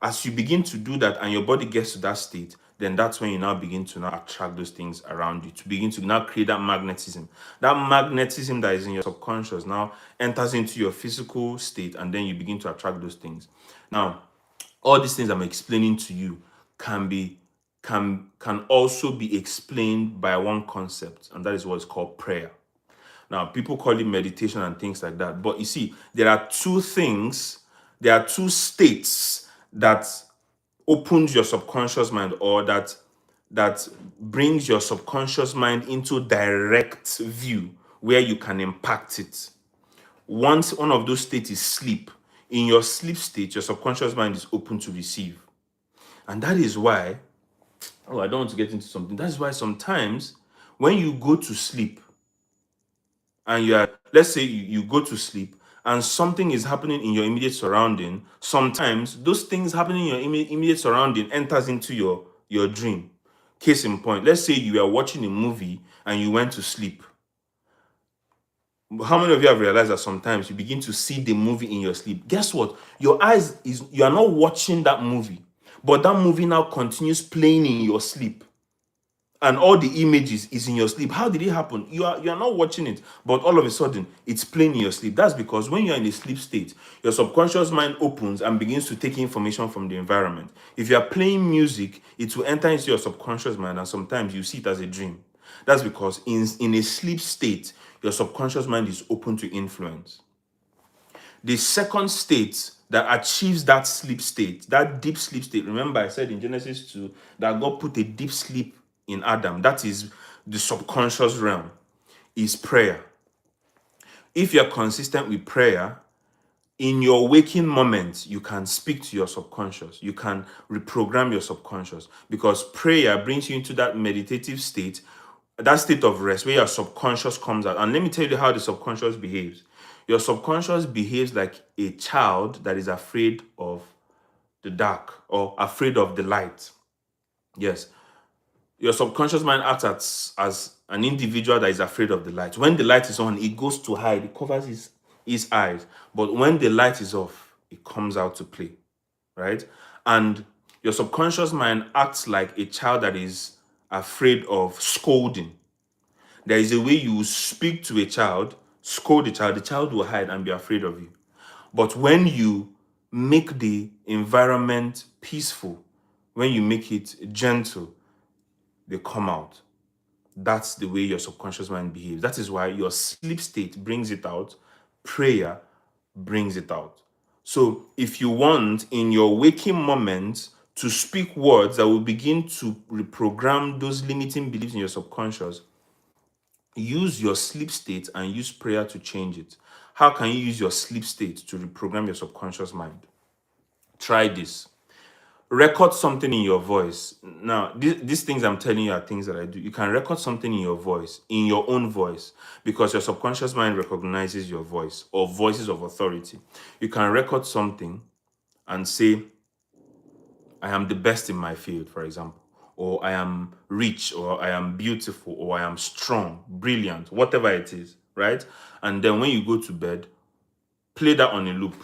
as you begin to do that and your body gets to that state, then that's when you now begin to now attract those things around you, to begin to now create that magnetism. That magnetism that is in your subconscious now enters into your physical state, and then you begin to attract those things. Now, all these things I'm explaining to you can also be explained by one concept, and that is what's called prayer. Now, people call it meditation and things like that. But you see, there are two states that opens your subconscious mind, or that brings your subconscious mind into direct view where you can impact it. Once one of those states is sleep, in your sleep state, your subconscious mind is open to receive. And that is why, I don't want to get into something. That is why sometimes when you go to sleep, and let's say you go to sleep and something is happening in your immediate surrounding, sometimes those things happening in your immediate surrounding enters into your dream. Case in point, let's say you are watching a movie and you went to sleep. How many of you have realized that sometimes you begin to see the movie in your sleep? Guess what? You are not watching that movie, but that movie now continues playing in your sleep. And all the images is in your sleep. How did it happen? You are not watching it, but all of a sudden it's playing in your sleep. That's because when you're in a sleep state, your subconscious mind opens and begins to take information from the environment. If you are playing music, it will enter into your subconscious mind, and sometimes you see it as a dream. That's because in a sleep state, your subconscious mind is open to influence. The second state that achieves that sleep state, that deep sleep state, remember I said in Genesis 2 that God put a deep sleep in Adam. That is the subconscious realm, is prayer. If you're consistent with prayer, in your waking moments, you can speak to your subconscious. You can reprogram your subconscious, because prayer brings you into that meditative state, that state of rest where your subconscious comes out. And let me tell you how the subconscious behaves. Your subconscious behaves like a child that is afraid of the dark or afraid of the light. Yes. Your subconscious mind acts as an individual that is afraid of the light. When the light is on, it goes to hide, it covers his eyes. But when the light is off, it comes out to play, right? And your subconscious mind acts like a child that is afraid of scolding. There is a way you speak to a child, scold the child will hide and be afraid of you. But when you make the environment peaceful, when you make it gentle, they come out. That's the way your subconscious mind behaves. That is why your sleep state brings it out, prayer brings it out. So if you want in your waking moments to speak words that will begin to reprogram those limiting beliefs in your subconscious, use your sleep state and use prayer to change it. How can you use your sleep state to reprogram your subconscious mind? Try this. Record something in your voice. Now, these things I'm telling you are things that I do. You can record something in your voice, in your own voice, because your subconscious mind recognizes your voice or voices of authority. You can record something and say, I am the best in my field, for example, or I am rich, or I am beautiful, or I am strong, brilliant, whatever it is, right? And then when you go to bed, play that on a loop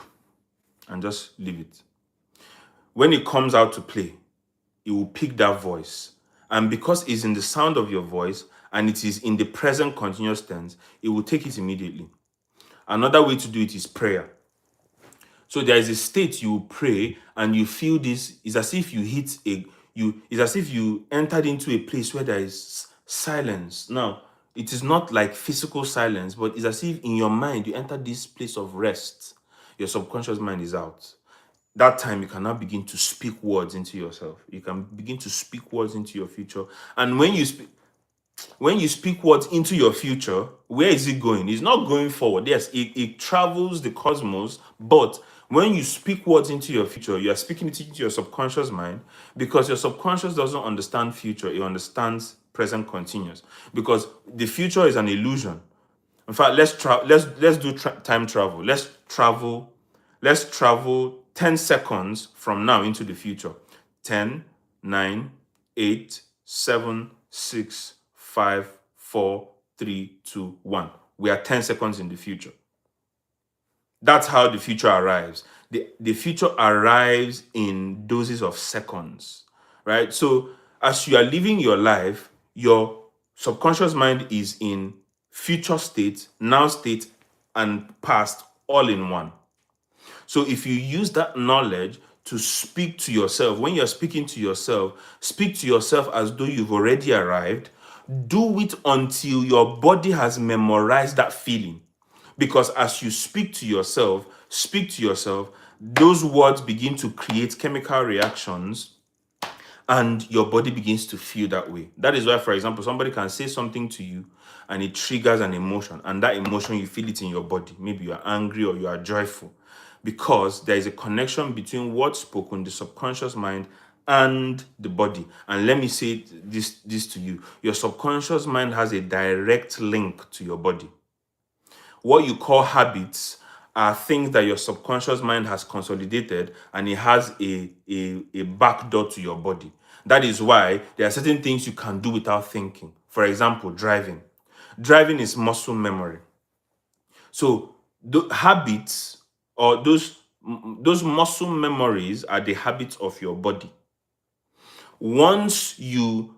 and just leave it. When it comes out to play, it will pick that voice. And because it's in the sound of your voice and it is in the present continuous tense, it will take it immediately. Another way to do it is prayer. So there is a state you pray and you feel this. It's as if you it's as if you entered into a place where there is silence. Now, it is not like physical silence, but it's as if in your mind you enter this place of rest. Your subconscious mind is out. That time you can now begin to speak words into yourself. You can begin to speak words into your future. And when you speak words into your future, where is it going? It's not going forward. Yes, it travels the cosmos, but when you speak words into your future, you are speaking it into your subconscious mind, because your subconscious doesn't understand future, it understands present continuous. Because the future is an illusion. In fact, let's do time travel. Let's travel 10 seconds from now into the future. 10, 9, 8, 7, 6, 5, 4, 3, 2, 1. We are 10 seconds in the future. That's how the future arrives. The future arrives in doses of seconds, right? So as you are living your life, your subconscious mind is in future state, now state, and past all in one. So if you use that knowledge to speak to yourself, when you're speaking to yourself, speak to yourself as though you've already arrived. Do it until your body has memorized that feeling. Because as you speak to yourself, those words begin to create chemical reactions and your body begins to feel that way. That is why, for example, somebody can say something to you and it triggers an emotion, and that emotion, you feel it in your body. Maybe you are angry or you are joyful, because there is a connection between what's spoken, the subconscious mind, and the body. And let me say this to you. Your subconscious mind has a direct link to your body. What you call habits are things that your subconscious mind has consolidated, and it has a back door to your body. That is why there are certain things you can do without thinking. For example, driving. Driving is muscle memory. So the habits, or those muscle memories, are the habits of your body. Once you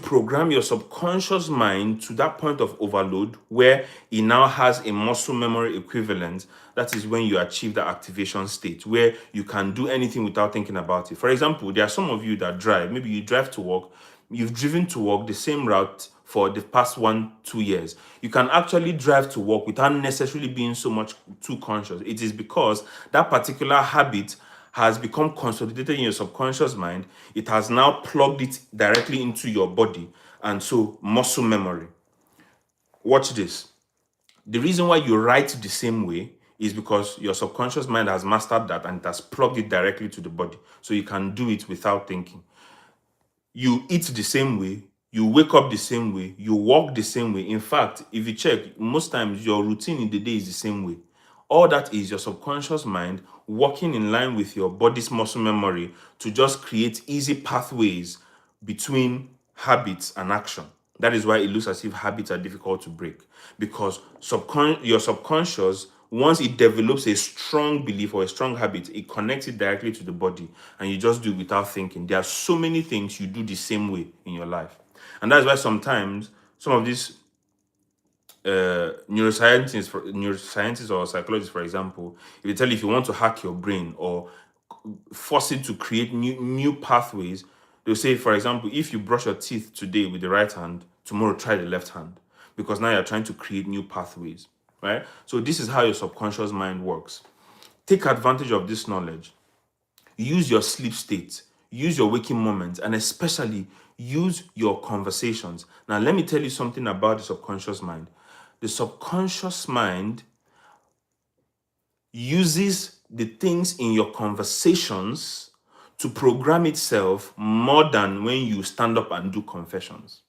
program your subconscious mind to that point of overload where it now has a muscle memory equivalent, that is when you achieve the activation state where you can do anything without thinking about it. For example, there are some of you that drive. Maybe you drive to work. You've driven to work the same route for the past 1-2 years. You can actually drive to work without necessarily being too conscious. It is because that particular habit has become consolidated in your subconscious mind. It has now plugged it directly into your body, and so muscle memory. Watch this. The reason why you write the same way is because your subconscious mind has mastered that and it has plugged it directly to the body, so you can do it without thinking. You eat the same way, you wake up the same way, you walk the same way. In fact, if you check, most times your routine in the day is the same way. All that is your subconscious mind working in line with your body's muscle memory to just create easy pathways between habits and action. That is why it looks as if habits are difficult to break, because your subconscious, once it develops a strong belief or a strong habit, it connects it directly to the body and you just do it without thinking. There are so many things you do the same way in your life. And that's why sometimes some of these neuroscientists or psychologists, for example, if they tell you if you want to hack your brain or force it to create new pathways, they'll say, for example, if you brush your teeth today with the right hand, tomorrow try the left hand, because now you're trying to create new pathways, right? So this is how your subconscious mind works. Take advantage of this knowledge. Use your sleep state, use your waking moments, and especially use your conversations. Now, let me tell you something about the subconscious mind. The subconscious mind uses the things in your conversations to program itself more than when you stand up and do confessions.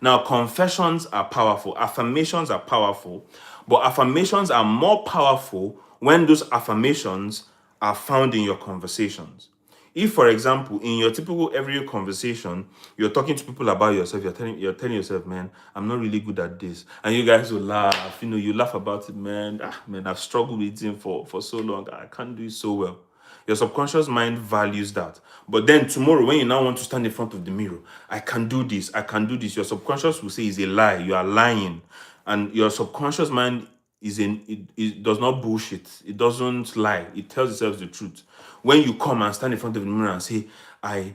Now, confessions are powerful, affirmations are powerful, but affirmations are more powerful when those affirmations are found in your conversations. If, for example, in your typical everyday conversation, you're talking to people about yourself, you're telling yourself, man, I'm not really good at this. And you guys will laugh, you laugh about it, man. Man, I've struggled with it for so long. I can't do it so well. Your subconscious mind values that. But then tomorrow, when you now want to stand in front of the mirror, I can do this, I can do this. Your subconscious will say it's a lie. You are lying. And your subconscious mind it does not bullshit. It doesn't lie. It tells itself the truth. When you come and stand in front of the mirror and say, I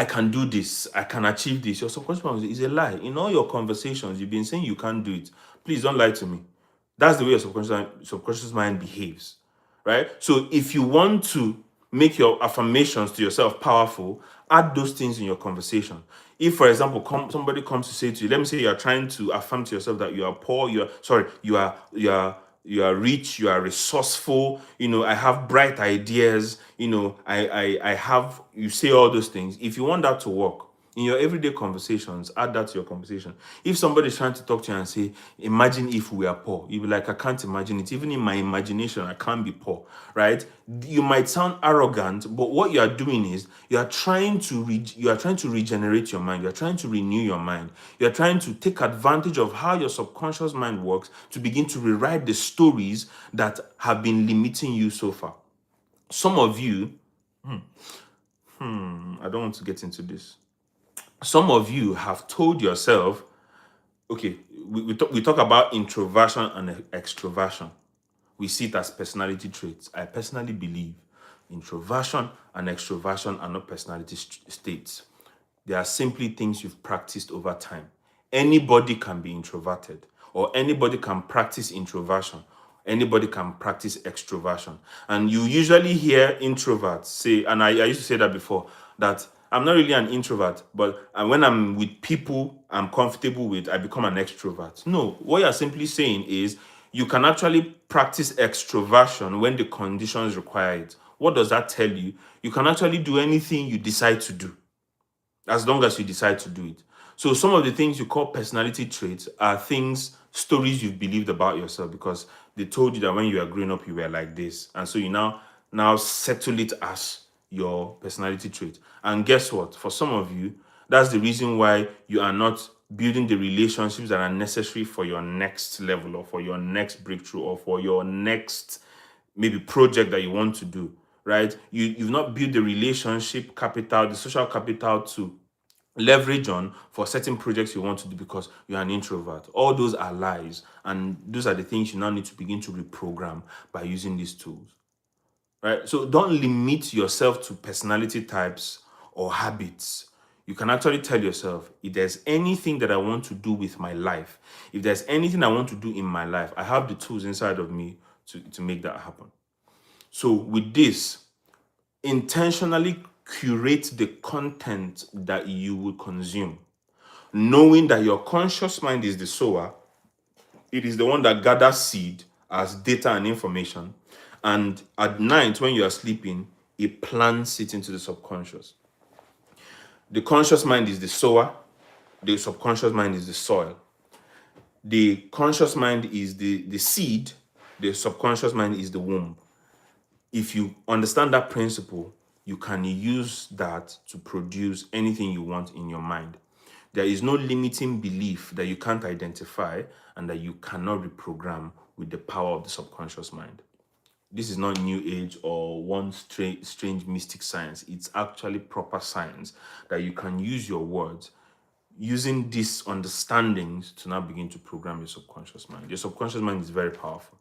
can do this, I can achieve this, your subconscious mind is a lie. In all your conversations, you've been saying you can't do it. Please don't lie to me. That's the way your subconscious mind behaves, right? So if you want to make your affirmations to yourself powerful, add those things in your conversation. If, for example, somebody comes to say to you, let me say you are trying to affirm to yourself that you are poor, you are rich, you are resourceful, I have bright ideas, I have, you say all those things. If you want that to work, in your everyday conversations, add that to your conversation. If somebody is trying to talk to you and say, imagine if we are poor, you'll be like, I can't imagine it. Even in my imagination, I can't be poor, right? You might sound arrogant, but what you are doing is you are trying to regenerate your mind. You're trying to renew your mind. You're trying to take advantage of how your subconscious mind works to begin to rewrite the stories that have been limiting you so far. Some of you, I don't want to get into this. Some of you have told yourself, okay, we talk about introversion and extroversion. We see it as personality traits. I personally believe introversion and extroversion are not personality states. They are simply things you've practiced over time. Anybody can be introverted, or anybody can practice introversion. Anybody can practice extroversion. And you usually hear introverts say, and I used to say that before, that I'm not really an introvert, but when I'm with people I'm comfortable with, I become an extrovert. No, what you're simply saying is you can actually practice extroversion when the conditions require it. What does that tell you? You can actually do anything you decide to do, as long as you decide to do it. So some of the things you call personality traits are stories you've believed about yourself because they told you that when you were growing up, you were like this. And so you now settle it as your personality trait. And guess what? For some of you, that's the reason why you are not building the relationships that are necessary for your next level or for your next breakthrough or for your next maybe project that you want to do, right? You've not built the relationship capital, the social capital to leverage on for certain projects you want to do because you're an introvert. All those are lies, and those are the things you now need to begin to reprogram by using these tools, right? So don't limit yourself to personality types or habits. You can actually tell yourself, if there's anything that I want to do with my life, if there's anything I want to do in my life, I have the tools inside of me to make that happen. So with this, intentionally curate the content that you will consume, knowing that your conscious mind is the sower. It is the one that gathers seed as data and information, and at night when you are sleeping, it plants it into the subconscious. The conscious mind is the sower, the subconscious mind is the soil. The conscious mind is the seed, The subconscious mind is the womb. If you understand that principle, you can use that to produce anything you want in your mind. There is no limiting belief that you can't identify and that you cannot reprogram with the power of the subconscious mind. This is not new age or one strange mystic science. It's actually proper science that you can use your words using these understandings to now begin to program your subconscious mind. Your subconscious mind is very powerful.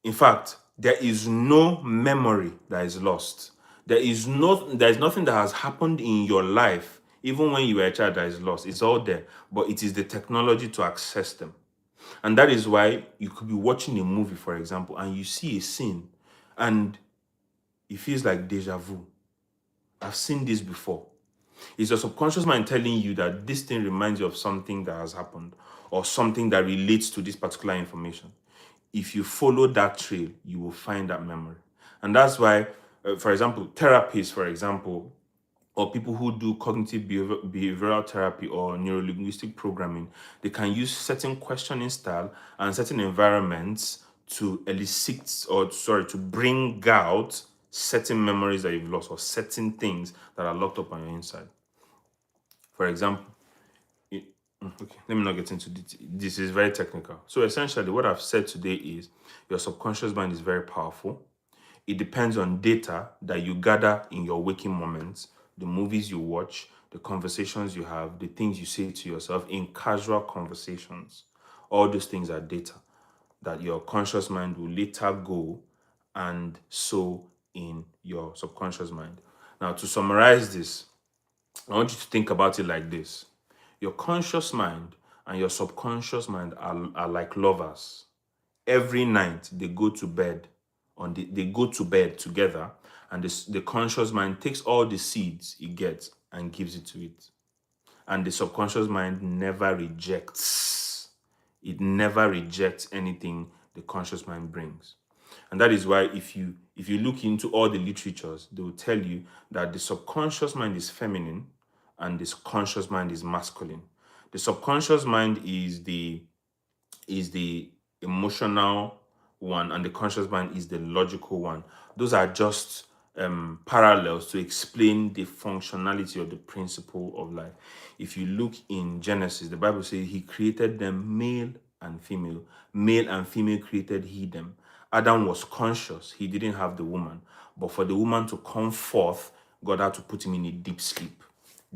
In fact, there is no memory that is lost. There is nothing that has happened in your life, even when you were a child, that is lost. It's all there, but it is the technology to access them. And that is why you could be watching a movie, for example, and you see a scene and it feels like deja vu. I've seen this before. It's your subconscious mind telling you that this thing reminds you of something that has happened or something that relates to this particular information. If you follow that trail, you will find that memory. And that's why, for example, therapists, for example, or people who do cognitive behavioral therapy or neurolinguistic programming, they can use certain questioning style and certain environments to to bring out certain memories that you've lost or certain things that are locked up on your inside. For example, okay, let me not get into this is very technical. So essentially what I've said today is your subconscious mind is very powerful. It depends on data that you gather in your waking moments, the movies you watch, the conversations you have, the things you say to yourself in casual conversations. All those things are data that your conscious mind will later go and sow in your subconscious mind. Now, to summarize this, I want you to think about it like this. Your conscious mind and your subconscious mind are like lovers. Every night they go to bed they go to bed together, and the conscious mind takes all the seeds it gets and gives it to it. And the subconscious mind never rejects. It never rejects anything the conscious mind brings. And that is why if you look into all the literatures, they will tell you that the subconscious mind is feminine and the conscious mind is masculine. The subconscious mind is the emotional one, and the conscious mind is the logical one. Those are just parallels to explain the functionality of the principle of life. If you look in Genesis, the Bible says he created them male and female. Male and female created he them. Adam was conscious, he didn't have the woman. But for the woman to come forth, God had to put him in a deep sleep.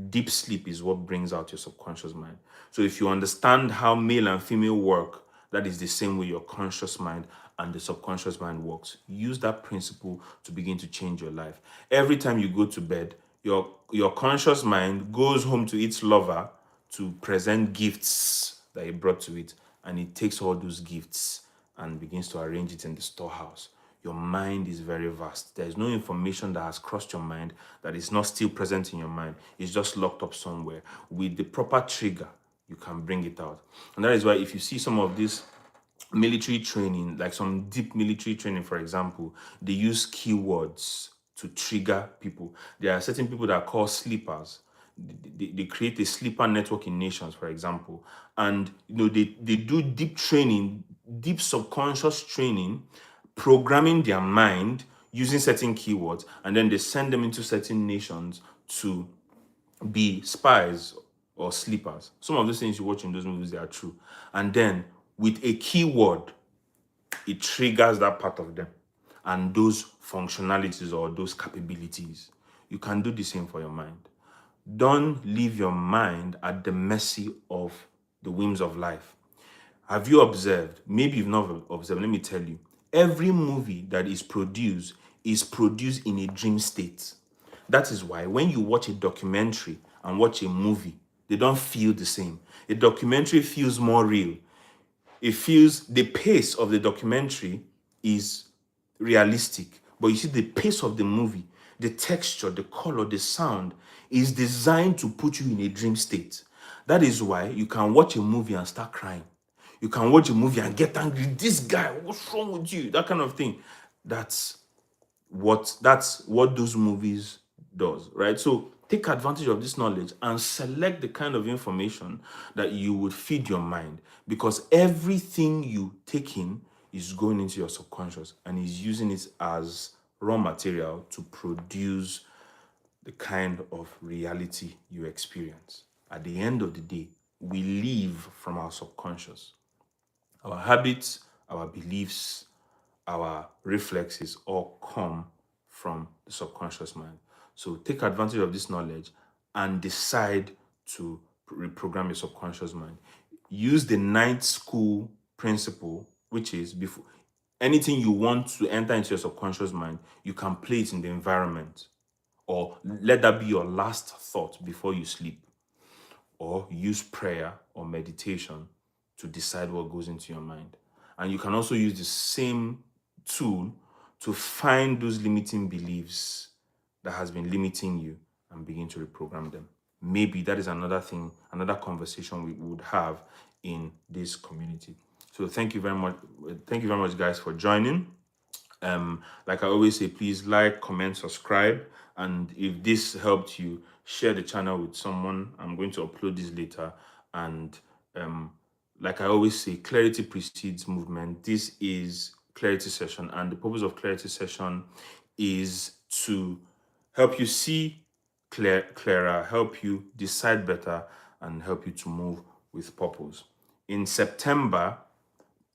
Deep sleep is what brings out your subconscious mind. So if you understand how male and female work, that is the same way your conscious mind and the subconscious mind works. Use that principle to begin to change your life. Every time you go to bed, your conscious mind goes home to its lover to present gifts that he brought to it, and it takes all those gifts and begins to arrange it in the storehouse. Your mind is very vast. There is no information that has crossed your mind that is not still present in your mind. It's just locked up somewhere. With the proper trigger, you can bring it out. And that is why if you see some of this military training, like some deep military training, for example, they use keywords to trigger people. There are certain people that are called sleepers. They create a sleeper network in nations, for example. And they do deep training, deep subconscious training, programming their mind using certain keywords, and then they send them into certain nations to be spies or sleepers. Some of those things you watch in those movies, they are true. And then with a keyword, it triggers that part of them and those functionalities or those capabilities. You can do the same for your mind. Don't leave your mind at the mercy of the whims of life. Have you observed? Maybe you've not observed. Let me tell you. Every movie that is produced in a dream state. That is why when you watch a documentary and watch a movie, they don't feel the same. A documentary feels more real. It feels the pace of the documentary is realistic. But you see, the pace of the movie, the texture, the color, the sound is designed to put you in a dream state. That is why you can watch a movie and start crying. You can watch a movie and get angry. This guy, what's wrong with you? That kind of thing. That's what those movies does, right? So Take advantage of this knowledge and select the kind of information that you would feed your mind, because everything you take in is going into your subconscious and is using it as raw material to produce the kind of reality you experience. At the end of the day, we live from our subconscious. Our habits, our beliefs, our reflexes all come from the subconscious mind. So take advantage of this knowledge and decide to reprogram your subconscious mind. Use the night school principle, which is before anything you want to enter into your subconscious mind, you can play it in the environment, or let that be your last thought before you sleep, or use prayer or meditation to decide what goes into your mind. And you can also use the same tool to find those limiting beliefs that has been limiting you and begin to reprogram them. Maybe that is another thing, another conversation we would have in this community. So thank you very much. Thank you very much, guys, for joining. Like I always say, please like, comment, subscribe, and if this helped you, share the channel with someone. I'm going to upload this later. And like I always say, clarity precedes movement. This is clarity session, and the purpose of clarity session is to help you see clearer, help you decide better, and help you to move with purpose. In September,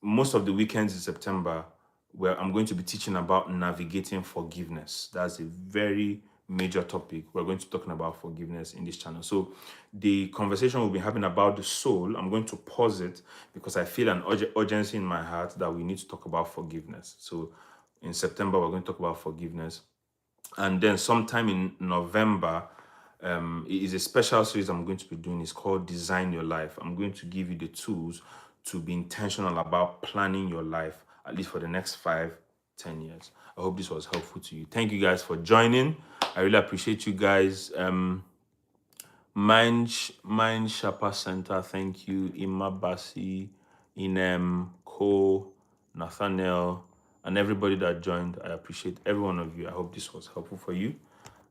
most of the weekends in September, where I'm going to be teaching about navigating forgiveness. That's a very major topic. We're going to be talking about forgiveness in this channel. So the conversation we'll be having about the soul, I'm going to pause it because I feel an urgency in my heart that we need to talk about forgiveness. So in September, we're going to talk about forgiveness. And then sometime in November, it is a special series I'm going to be doing. It's called Design Your Life. I'm going to give you the tools to be intentional about planning your life, at least for the next 5-10 years. I hope this was helpful to you. Thank you guys for joining. I really appreciate you guys. Mind Shapa Center, thank you. Imabasi, Inem, Ko, Nathaniel, and everybody that joined. I appreciate every one of you. I hope this was helpful for you.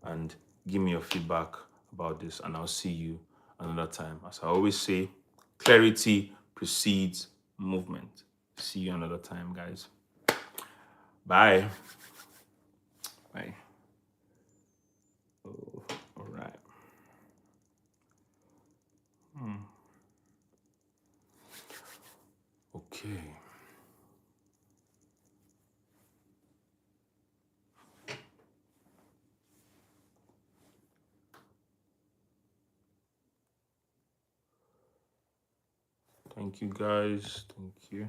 And give me your feedback about this, and I'll see you another time. As I always say, clarity precedes movement. See you another time, guys. Bye. Bye. Oh, all right. Okay. Thank you, guys. Thank you.